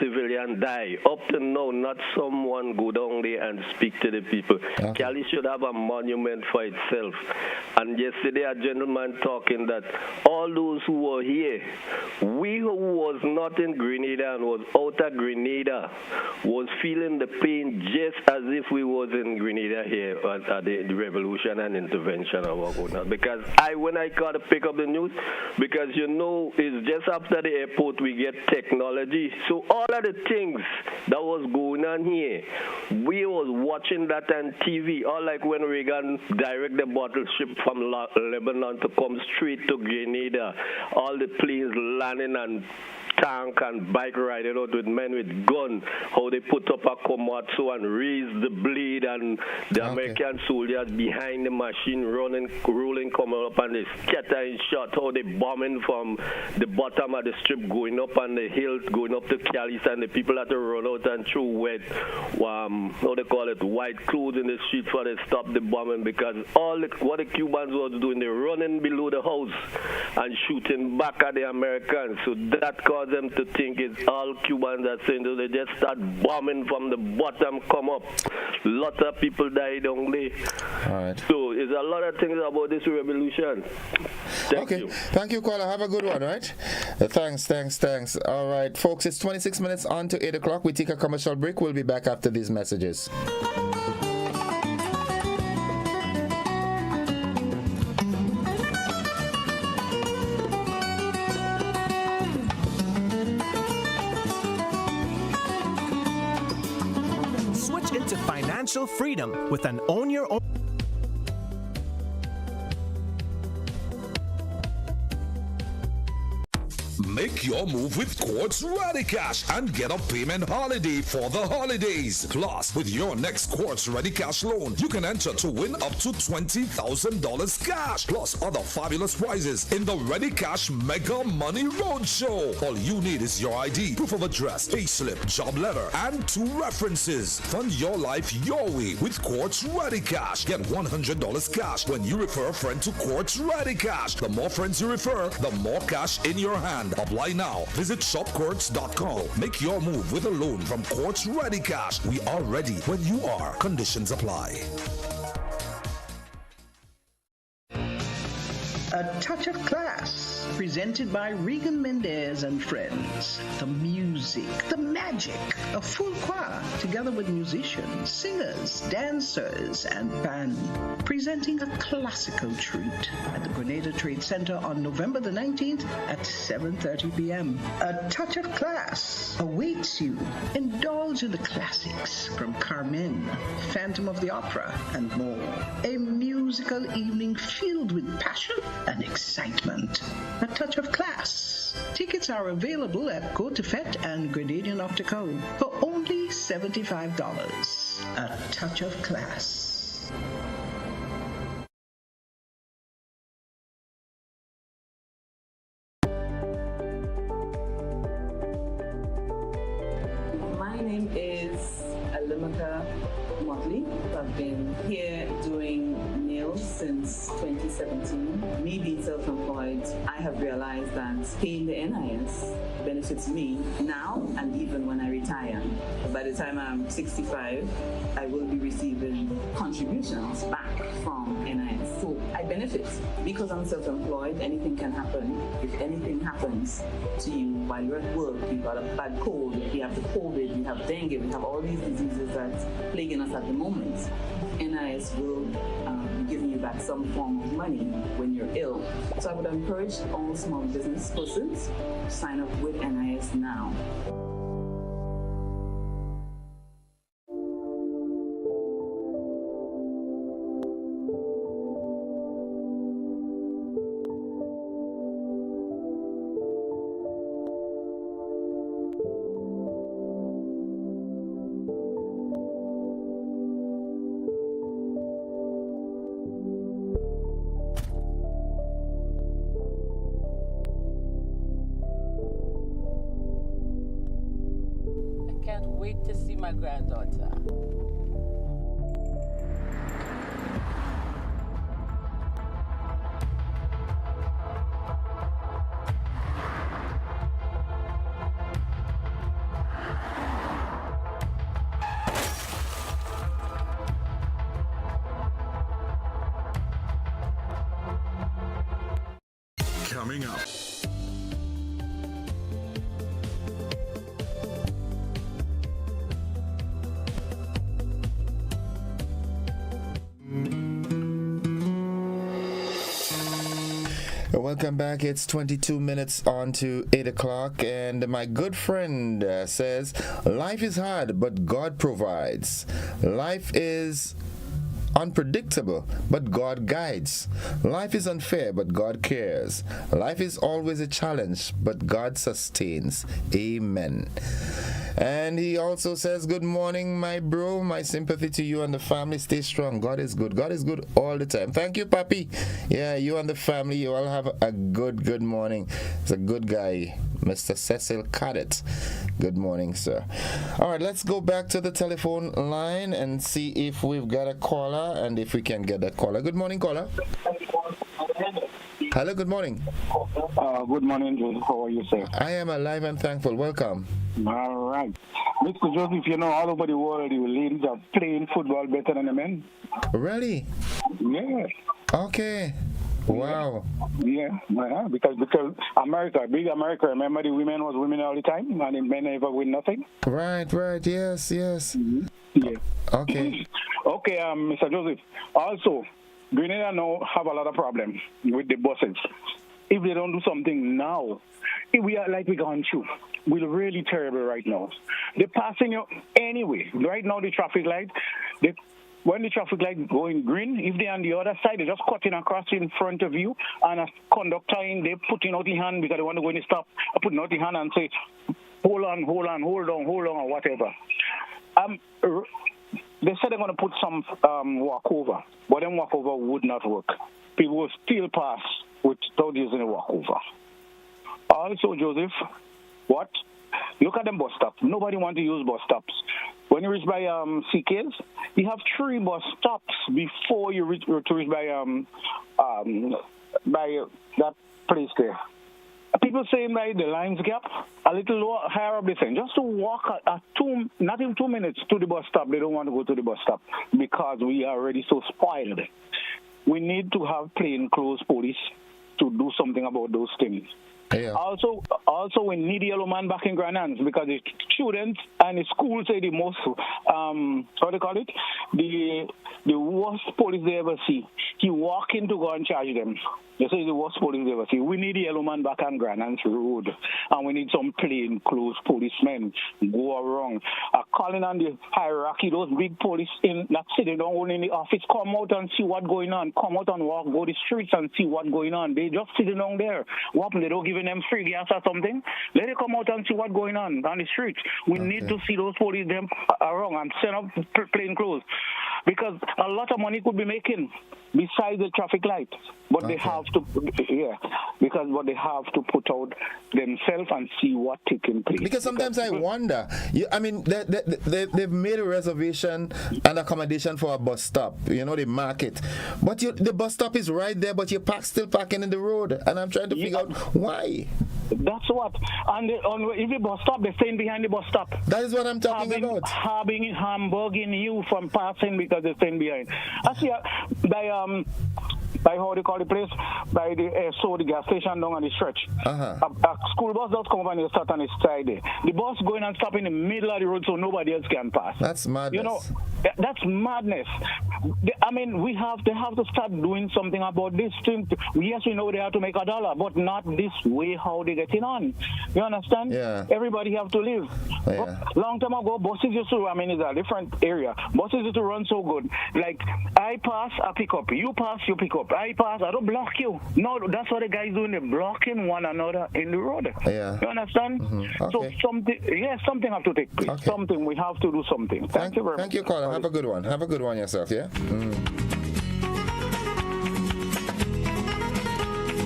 civilian die. Up to now, not someone go down there and speak to the people. Calis should have a monument for itself. And yesterday, a gentleman talking that all those who were here, we who was not in Grenada and was out of Grenada was feeling the pain just as if we was in Grenada here at the revolution and intervention of what going on. Because when I got to pick up the news, because you know it's just after the airport we get technology. So all of the things that was going on here, we was watching that on TV. All like when Reagan direct the bottle ship from Lebanon to come straight to Grenada, all the planes landing and tank and bike riding out with men with gun, how they put up a komatsu and raise the blade, and the American soldiers behind the machine rolling, coming up, and they scattering shot, how they bombing from the bottom of the strip going up on the hill, going up to Calis, and the people had to run out and throw wet, how they call it, white clothes in the street for they stop the bombing, because what the Cubans was doing, they're running below the house and shooting back at the Americans. So that caused them to think it's all Cubans are saying, so they just start bombing from the bottom, come up. Lot of people died only. All right. So it's a lot of things about this revolution. Thank you. Thank you, caller. Have a good one, right? Thanks. All right, folks, it's 26 minutes on to 8 o'clock. We take a commercial break. We'll be back after these messages. Financial freedom with an own your own. Make your move with Quartz Ready Cash and get a payment holiday for the holidays. Plus, with your next Quartz Ready Cash loan, you can enter to win up to $20,000 cash, plus other fabulous prizes in the Ready Cash Mega Money Roadshow. All you need is your ID, proof of address, payslip, job letter, and 2 references. Fund your life your way with Quartz Ready Cash. Get $100 cash when you refer a friend to Quartz Ready Cash. The more friends you refer, the more cash in your hand. Apply now. Visit shopquartz.com. Make your move with a loan from Quartz Ready Cash. We are ready when you are. Conditions apply. A Touch of Class, presented by Regan Mendez and friends. The music, the magic, a full choir, together with musicians, singers, dancers, and band, presenting a classical treat at the Grenada Trade Center on November the 19th at 7:30 p.m. A Touch of Class awaits you. Indulge in the classics from Carmen, Phantom of the Opera, and more. A musical evening filled with passion and excitement. A Touch of Class. Tickets are available at Go-To-Fet and Grenadian Optical for only $75. A Touch of Class. My name is Veronica Motley. I've been here doing nails since 2017. Me being self-employed, I have realized that paying the NIS benefits me now and even when I retire. By the time I'm 65, I will be receiving contributions back from NIS. So I benefit because I'm self-employed. Anything can happen. If anything happens to you while you're at work, you've got a bad cold, you have the COVID, you have dengue, we have all these diseases that's plaguing us at the moment. NIS will be giving you back some form of money when you're ill. So I would encourage all small business persons to sign up with NIS now. Wait to see my granddaughter. Coming up. Welcome back. It's 22 minutes on to 8 o'clock, and my good friend says, life is hard, but God provides. Life is unpredictable, but God guides. Life is unfair, but God cares. Life is always a challenge, but God sustains. Amen. And he also says, good morning, my bro. My sympathy to you and the family. Stay strong. God is good. God is good all the time. Thank you, Papi. Yeah, you and the family, you all have a good morning. He's a good guy, Mr. Cecil Cadet. Good morning, sir. All right, let's go back to the telephone line and see if we've got a caller and if we can get that caller. Good morning, caller. Hello, good morning. Good morning, Joseph. How are you, sir? I am alive and thankful. Welcome. All right. Mr. Joseph, you know, all over the world, the ladies are playing football better than the men. Really? Yeah. Okay. Wow. Yeah, because America, big America, remember the women was women all the time and the men never win nothing? Right, yes. Mm-hmm. Yeah. Okay. Okay, Mr. Joseph, also, Grenada now have a lot of problems with the buses. If they don't do something now, we are like we're going through. We're really terrible right now. They're passing you anyway. Right now, the traffic light, when the traffic light going green, if they're on the other side, they're just cutting across in front of you, and a conductor they're putting out the hand because they want to go in the stop, putting out the hand and say, hold on, or whatever. They said they're going to put some walkover, but then walkover would not work. People will still pass without using a walkover. Also, Joseph, what? Look at them bus stops. Nobody wants to use bus stops. When you reach by CKs, you have 3 bus stops before you reach by that place there. People saying by the Lines Gap, a little lower, higher up the thing, just to walk not even 2 minutes to the bus stop. They don't want to go to the bus stop because we are already so spoiled. We need to have plainclothes police to do something about those things. Yeah. Also, we need Yellow Man back in Grand Anse because the students and the schools say the most, what do you call it? The worst police they ever see. He walk in to go and charge them. They say the worst police they ever see. We need the Yellow Man back on Grand Anse Road, and we need some plainclothes policemen go around. Calling on the hierarchy, those big police that sitting down only in the office, come out and see what's going on. Come out and walk, go the streets and see what's going on. They just sitting down there. What happened? They don't give them free gas or something? Let them come out and see what's going on the street. We need to see those police them around and send up plainclothes. because a lot of money could be making besides the traffic light. But they have to, but they have to put out themselves and see what taking place. Because sometimes I wonder, they've made a reservation and accommodation for a bus stop, they mark it. But the bus stop is right there, but you're still parking in the road. And I'm trying to figure out why. That's what. And if the bus stop, they're staying behind the bus stop. That is what I'm talking about. Hamburging you from passing because they're staying behind. I see by how they call the place, by the the gas station down on the stretch. A school bus does come up and they start on the side there. The bus going and stop in the middle of the road so nobody else can pass. That's madness. That's madness. We have to start doing something about this thing. Yes, we know they have to make $1, but not this way how they getting on. You understand? Yeah. Everybody have to live. Yeah. Long time ago, buses used to, it's a different area. Buses used to run so good. Like, I pass, I pick up. You pass, you pick up. I pass, I don't block you. No, that's what the guys doing. They're blocking one another in the road. Yeah. You understand? Mm-hmm. Okay. So something have to take place. Okay. Something, we have to do something. Thank you very much. Thank you, caller. Have a good one. Have a good one yourself, yeah?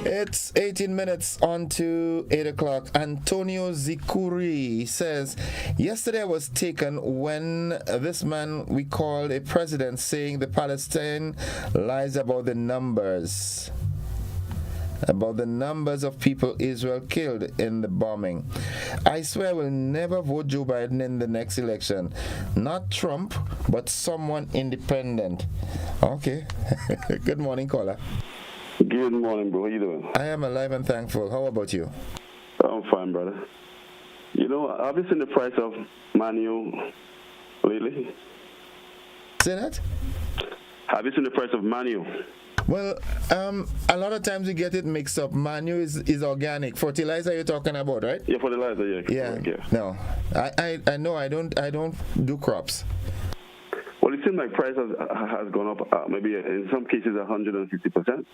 It's 18 minutes on to 8 o'clock. Antonio Zikuri says, yesterday I was taken when this man we called a president saying the Palestine lies about the numbers of people Israel killed in the bombing. I swear I will never vote Joe Biden in the next election. Not Trump, but someone independent. Okay. Good morning, caller. Good morning, bro. How you doing? I am alive and thankful. How about you? I'm fine, brother. Have you seen the price of Manu lately? Say that? Have you seen the price of Manu? Well, a lot of times we get it mixed up. Manu is organic. Fertilizer you're talking about, right? Yeah, fertilizer, yeah. Yeah. No. I know I don't do crops. Well, it seems like price has gone up, maybe in some cases 150%.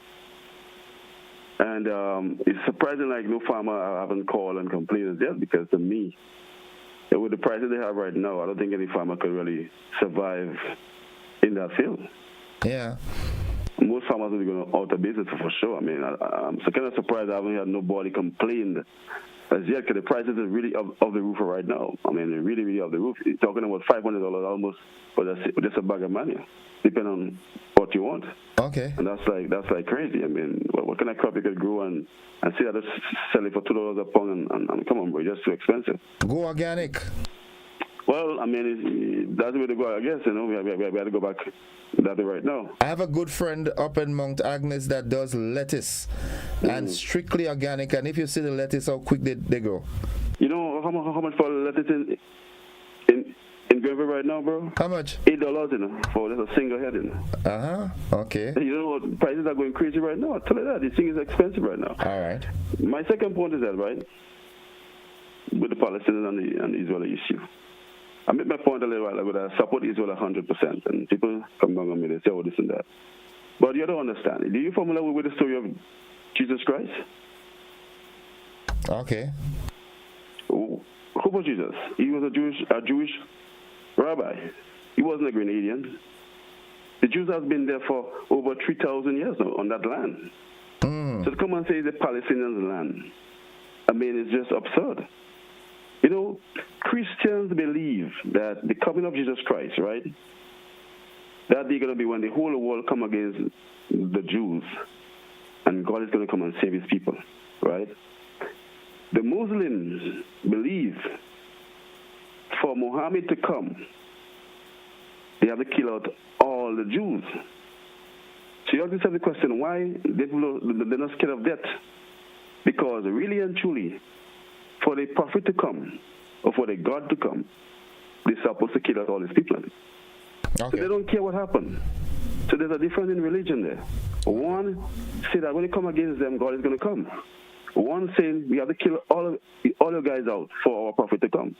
And it's surprising, like no farmer haven't called and complained yet, because to me, with the prices they have right now, I don't think any farmer could really survive in that field. Yeah. Most farmers will be going out of business for sure. I'm so kind of surprised I haven't had nobody complain as yet, because the prices are really off the roof right now. They're really, really off the roof. You're talking about $500 almost for just a bag of money, depending on what you want. Okay. And that's like crazy. What kind of crop you could grow and see that just sell it for $2 a pound and come on, bro, it's just too expensive. Go organic. Well, that's the way to go, I guess. We have to go back that way right now. I have a good friend up in Mount Agnes that does lettuce and strictly organic. And if you see the lettuce, how quick they grow. You know how much for lettuce in Grenada right now, bro? How much? $8, for just a single head. Okay. You know what? Prices are going crazy right now. I tell you that. This thing is expensive right now. All right. My second point is that, right, with the Palestinians and the Israeli issue. I made my point a little while ago that I support Israel 100%, and people come down on me, they say, this and that. But you don't understand. Do you familiar with the story of Jesus Christ? Okay. Who was Jesus? He was a Jewish rabbi. He wasn't a Grenadian. The Jews have been there for over 3,000 years now on that land. So to come and say it's the Palestinians' land, it's just absurd. Christians believe that the coming of Jesus Christ, right, that they're going to be when the whole world come against the Jews, and God is going to come and save his people, right? The Muslims believe for Muhammad to come, they have to kill out all the Jews. So you have to ask the question, why they're not scared of death? Because really and truly, for the prophet to come, or for the God to come, they're supposed to kill out all these people. Okay. So they don't care what happened. So there's a difference in religion there. One say that when you come against them, God is going to come. One saying we have to kill all your guys out for our prophet to come.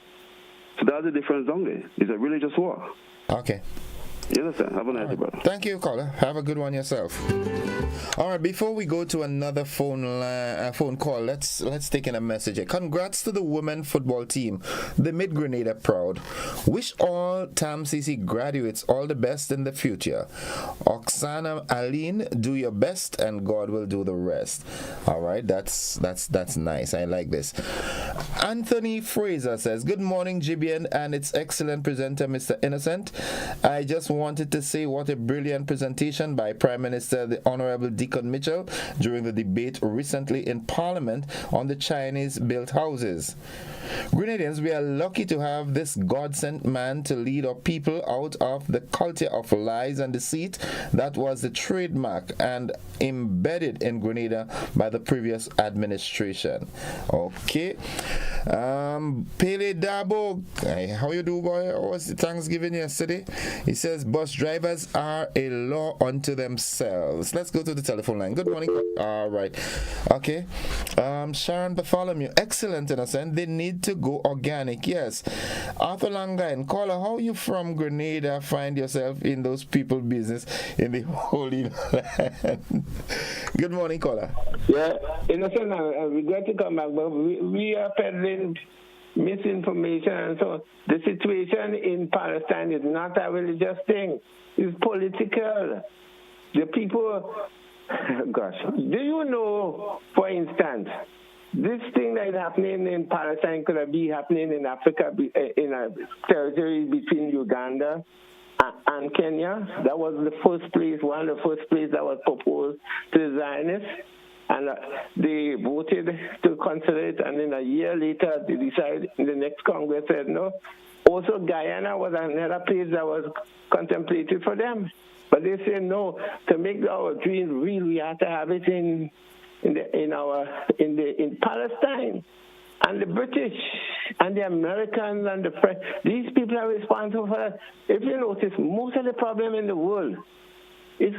So that's the difference only. It's a religious war. Okay. You understand? Have a nice day, brother. Thank you, caller. Have a good one yourself. All right, before we go to another phone call, let's take in a message here. Congrats to the women football team. They made Grenada proud. Wish all TAMCC graduates all the best in the future. Oksana Aline, do your best and God will do the rest. All right, that's nice. I like this. Anthony Fraser says, good morning, GBN and its excellent presenter, Mr. Innocent. I just wanted to say what a brilliant presentation by Prime Minister the Honorable Deacon Mitchell during the debate recently in Parliament on the Chinese-built houses. Grenadians, we are lucky to have this God-sent man to lead our people out of the culture of lies and deceit that was the trademark and embedded in Grenada by the previous administration. Okay. Pele Dabo, how you do, boy? How was the Thanksgiving yesterday? He says, bus drivers are a law unto themselves. Let's go to the telephone line. Good morning. All right. Okay. Sharon Bartholomew, excellent, Innocent. They need to go organic. Yes. Arthur Langain, caller, how you from Grenada find yourself in those people business in the Holy Land? Good morning, caller. Yeah, Innocent, we got to come back, but we are peddling misinformation, and so the situation in Palestine is not a religious thing. It's political. The people, gosh, do you know, for instance, this thing that is happening in Palestine could be happening in Africa, in a territory between Uganda and Kenya? That was the first place, one of the first places that was proposed to the Zionists. And they voted to consider it, and then a year later, they decided, the next Congress said no. Also, Guyana was another place that was contemplated for them. But they said no, to make our dream real, we have to have it in Palestine. And the British and the Americans and the French, these people are responsible for that. If you notice, most of the problem in the world it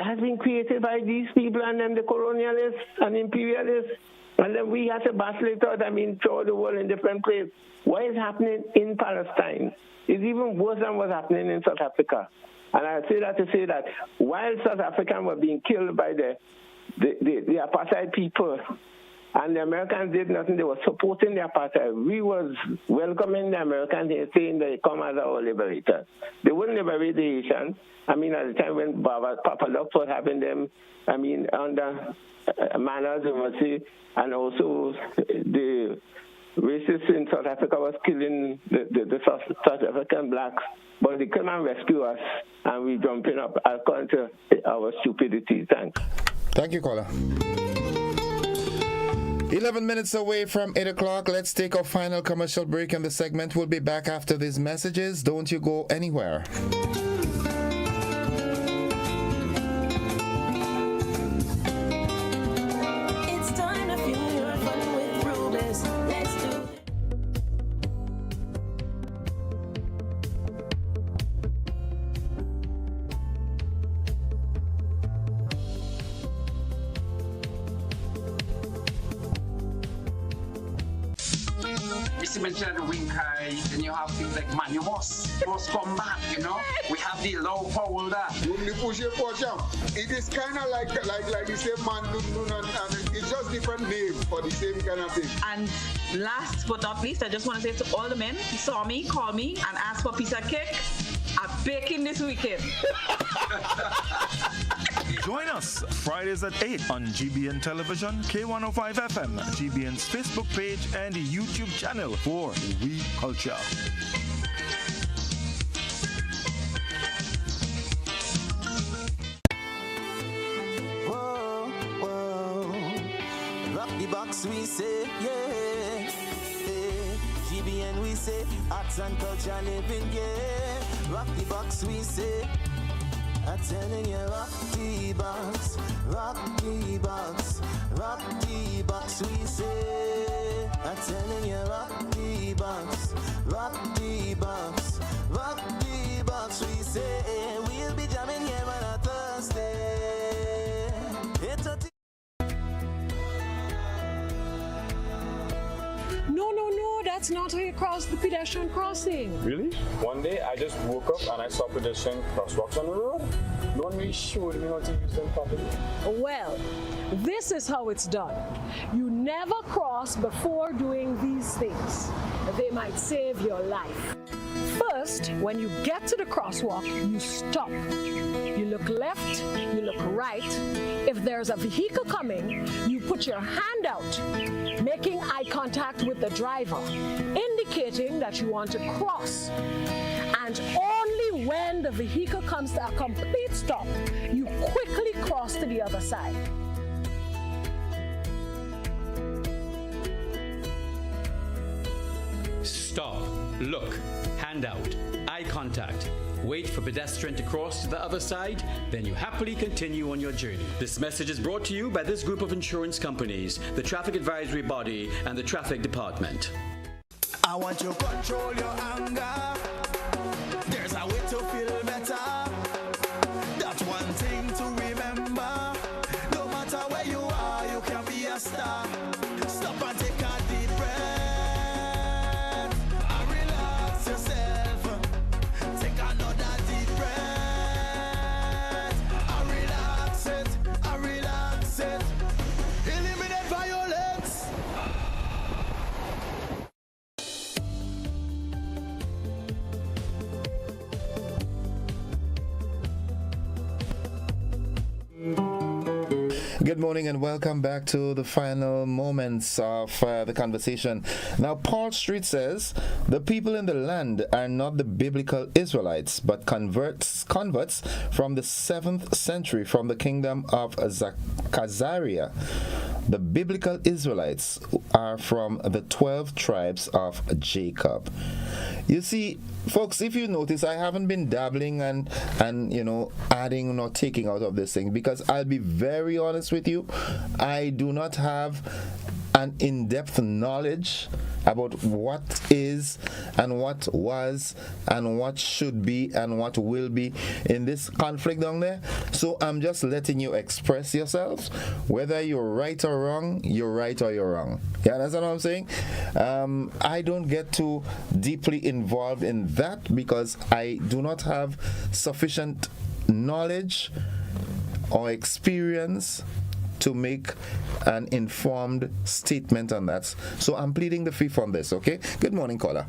has been created by these people and then the colonialists and imperialists. And then we have to battle it out, throw the world in different places. What is happening in Palestine is even worse than what's happening in South Africa. And I say that to say that while South Africans were being killed by the apartheid people, and the Americans did nothing, they were supporting the apartheid. We was welcoming the Americans and saying they come as our liberators. They wouldn't liberate the Haitians. At the time when Papa Love was having them, under manners, you must say, and also the racists in South Africa was killing the South African blacks. But they come and rescue us, and we jumping up according to our stupidity. Thanks. Thank you, caller. 11 minutes away from 8 o'clock. Let's take our final commercial break in the segment. We'll be back after these messages. Don't you go anywhere. Mention the wing high, then you have things like man, you must come back, We have the low power that. When you push your jump, it is kind of like the same man, and it's just different names for the same kind of thing. And last but not least, I just want to say to all the men who saw me, call me, and ask for a piece of cake. I'm baking this weekend. Join us Fridays at 8 on GBN Television, K105 FM, GBN's Facebook page, and the YouTube channel for We Culture. Whoa, whoa. Rock the box, we say, yeah. GBN, we say, arts and culture living, yeah. Rock the box, we say. I'm telling you, rock the box, rock the box, rock the box, we say. I'm telling you, rock the box, rock the box, rock the box, we say. We'll be jamming here on a Thursday. No, that's not how you cross the pedestrian crossing. Really? One day I just woke up and I saw pedestrian crosswalks on the road. No one really showed me how to use them properly. Well, this is how it's done. You never cross before doing these things. They might save your life. First, when you get to the crosswalk, you stop. You look left, you look right. If there's a vehicle coming, you put your hand out, making eye contact with the driver, indicating that you want to cross. And only when the vehicle comes to a complete stop, you quickly cross to the other side. Stop, look, hand out, eye contact. Wait for pedestrian to cross to the other side, then you happily continue on your journey. This message is brought to you by this group of insurance companies, the Traffic Advisory Body, and the Traffic Department. I want you to control your anger. There's a way to feel better. That's one thing to remember. No matter where you are, you can be a star. Stop and take a deep breath and relax yourself. Take another deep breath and relax it, and relax it. Eliminate violence. Good morning and welcome back to the final moments of the conversation. Now, Paul Street says, the people in the land are not the biblical Israelites, but converts from the 7th century from the kingdom of Khazariah. The biblical Israelites are from the 12 tribes of Jacob. You see, folks, if you notice, I haven't been dabbling and adding or taking out of this thing, because I'll be very honest with you, I do not have an in-depth knowledge about what is and what was and what should be and what will be in this conflict down there. So I'm just letting you express yourselves. Whether you're right or wrong, you're right or you're wrong. You understand what I'm saying? I don't get too deeply involved in that because I do not have sufficient knowledge or experience to make an informed statement on that. So I'm pleading the fifth on this, okay? Good morning, caller.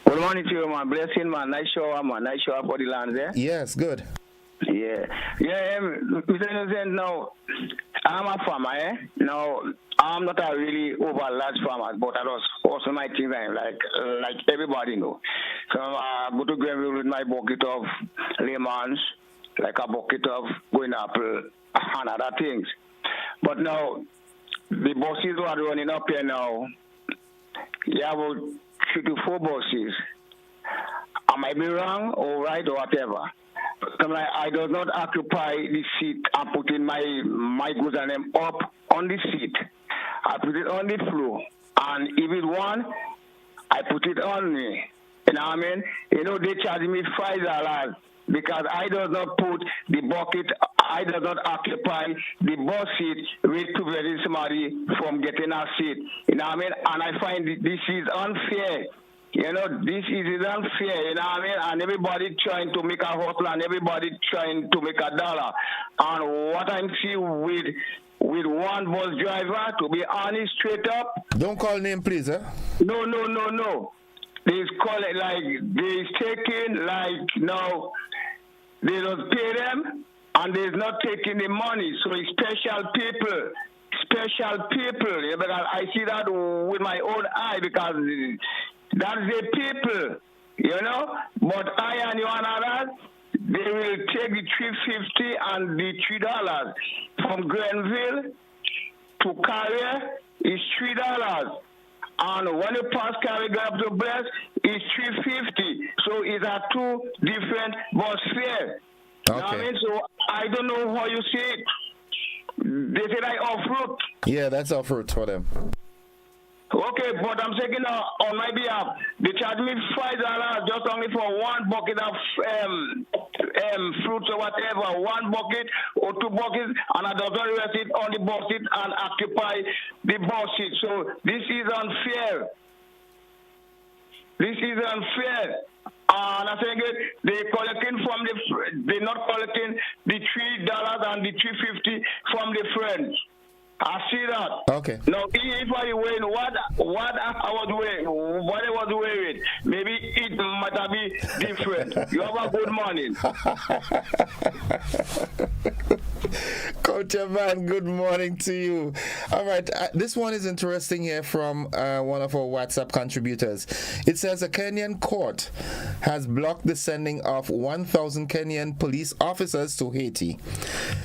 Good morning to you, man. Blessing, man. Nice show, man. Nice show for the land there. Yes, good. Yeah. Mr. Innocent, now, I'm a farmer, eh? Now, I'm not a really over large farmer, but I was also my thing, like everybody know. So I go to Grenville with my bucket of lemons, like a bucket of green apple, and other things. But now, the buses who are running up here now, you have 3 to 4 buses. I might be wrong or right or whatever. I do not occupy the seat and put in my goods and them up on the seat. I put it on the floor. And if it one, I put it on me. You know what I mean? They charge me $5 because I do not put the bucket, I do not occupy the bus seat with preventing somebody from getting a seat. You know what I mean? And I find this is unfair. This is unfair, you know what I mean? And everybody trying to make a hustle and everybody trying to make a dollar. And what I'm seeing with one bus driver, to be honest, straight up. Don't call name, please, eh? No. They call it they's taking, no, they don't pay them and they're not taking the money. So it's special people. Yeah, because I see that with my own eye because that's the people, But I and you and others, they will take the $3.50 and the $3 from Grenville to Carrier is $3. And when you pass Carrier up to Bless, it's $3.50. So it's a 2 different bus fare. Okay. You know what I mean? So I don't know how you see it. They said I off-route. Yeah, that's off-route for them. Okay, but I'm saying on my behalf, they charge me $5 just only for one bucket of fruits or whatever, one bucket or 2 buckets, and I don't rest it on the bus seat and occupy the bus seat. So this is unfair. This is unfair. And I think they collecting from they not collecting the $3 and the $3.50 from the friends. I see that. Okay. Now, if I win, what I was wearing, what I was wearing, maybe it might be different. You have a good morning. Coach Evan, good morning to you. All right, this one is interesting here from one of our WhatsApp contributors. It says a Kenyan court has blocked the sending of 1,000 Kenyan police officers to Haiti.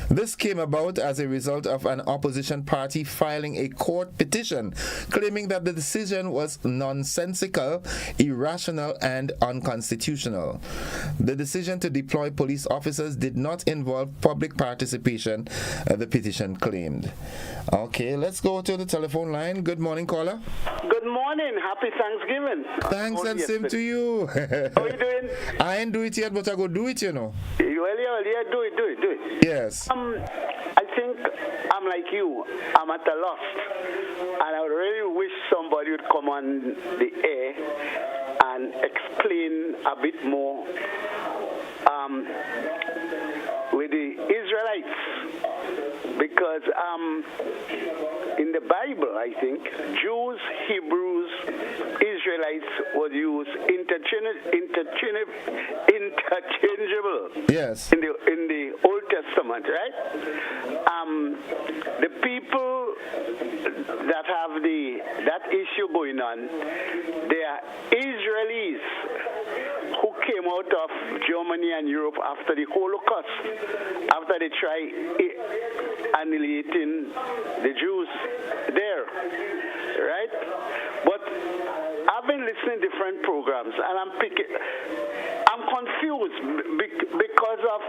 This came about as a result of an opposition party filing a court petition claiming that the decision was nonsensical, irrational, and unconstitutional. The decision to deploy police officers did not involve public participation, the petition claimed. Okay, let's go to the telephone line. Good morning, caller. Good morning. Happy Thanksgiving. Thanks and same to you. How are you doing? I ain't do it yet, but I go do it, you know. Well, yeah, do it. Yes. I think I'm like you. I'm at a loss. And I really wish somebody would come on the air and explain a bit more with the Israelites. Because in the Bible, I think, Jews, Hebrews, Israelites would use interchangeable. Yes. In the Old Testament, right? The people that have that issue going on, they are Israelis who came out of Germany and Europe after the Holocaust, after they tried annihilating the Jews there, right? But I've been listening to different programs, and I'm confused because of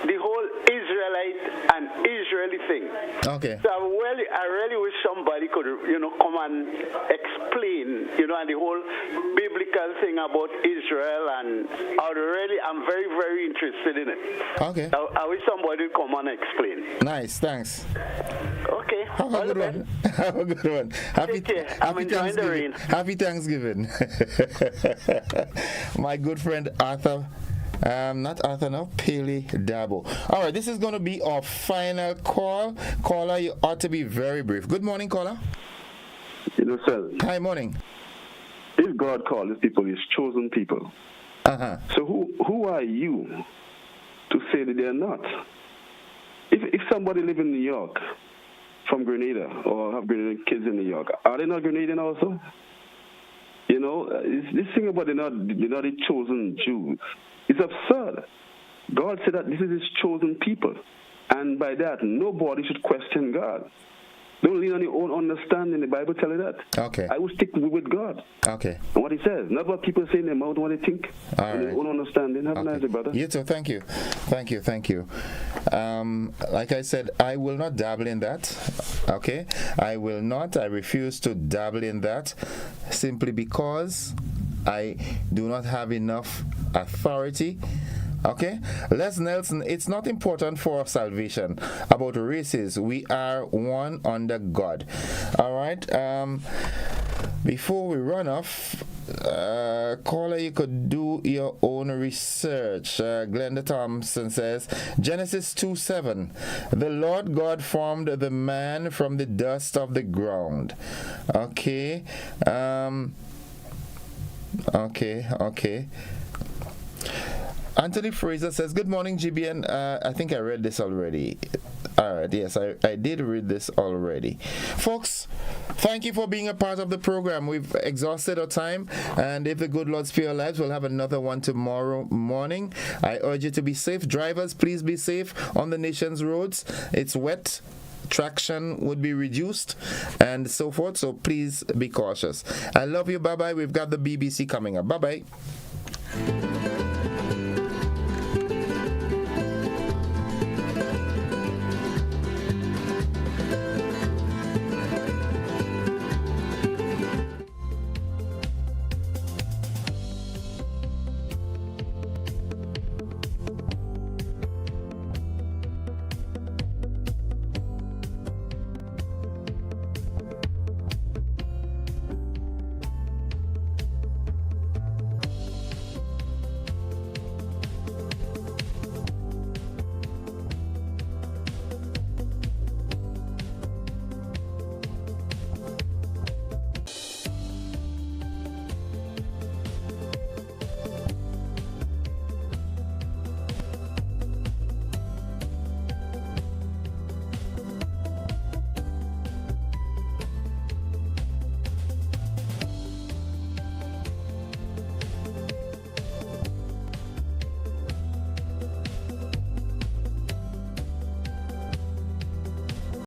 the whole Israelite and Israeli thing. Okay. So I really wish somebody could, come and explain, and the whole biblical thing about Israel, and I'm very, very interested in it. Okay. I wish somebody would come and explain. Nice, thanks. Okay. Have a good one. Have a good one. I'm enjoying the rain. Happy Thanksgiving. My good friend Arthur. Not Arthur now, Paley Dabo. All right, this is going to be our final call. Caller, you ought to be very brief. Good morning, caller. Sir. Hi, morning. If God called these people his chosen people, so who are you to say that they're not? If somebody live in New York from Grenada or have Grenadian kids in New York, are they not Grenadian also? This thing about they're not the chosen Jews. It's absurd. God said that this is his chosen people. And by that, nobody should question God. Don't lean on your own understanding. The Bible tells you that. Okay. I will stick with God. Okay. And what he says. Not what people say in their mouth, what they think. All right. Their own understanding. Have a nice day, brother. You too. Thank you. Like I said, I will not dabble in that. Okay? I will not. I refuse to dabble in that simply because I do not have enough authority. Okay, Les Nelson, it's not important for our salvation about races. We are one under God. All right. Before we run off, caller, you could do your own research. Glenda Thompson says, Genesis 2:7, the Lord God formed the man from the dust of the ground. Okay. Okay. Anthony Fraser says, good morning, GBN. I think I read this already. All right, yes, I did read this already. Folks, thank you for being a part of the program. We've exhausted our time, and if the good Lord spare our lives, we'll have another one tomorrow morning. I urge you to be safe. Drivers, please be safe on the nation's roads. It's wet. Traction would be reduced and so forth, so please be cautious. I love you. Bye-bye. We've got the BBC coming up. Bye-bye.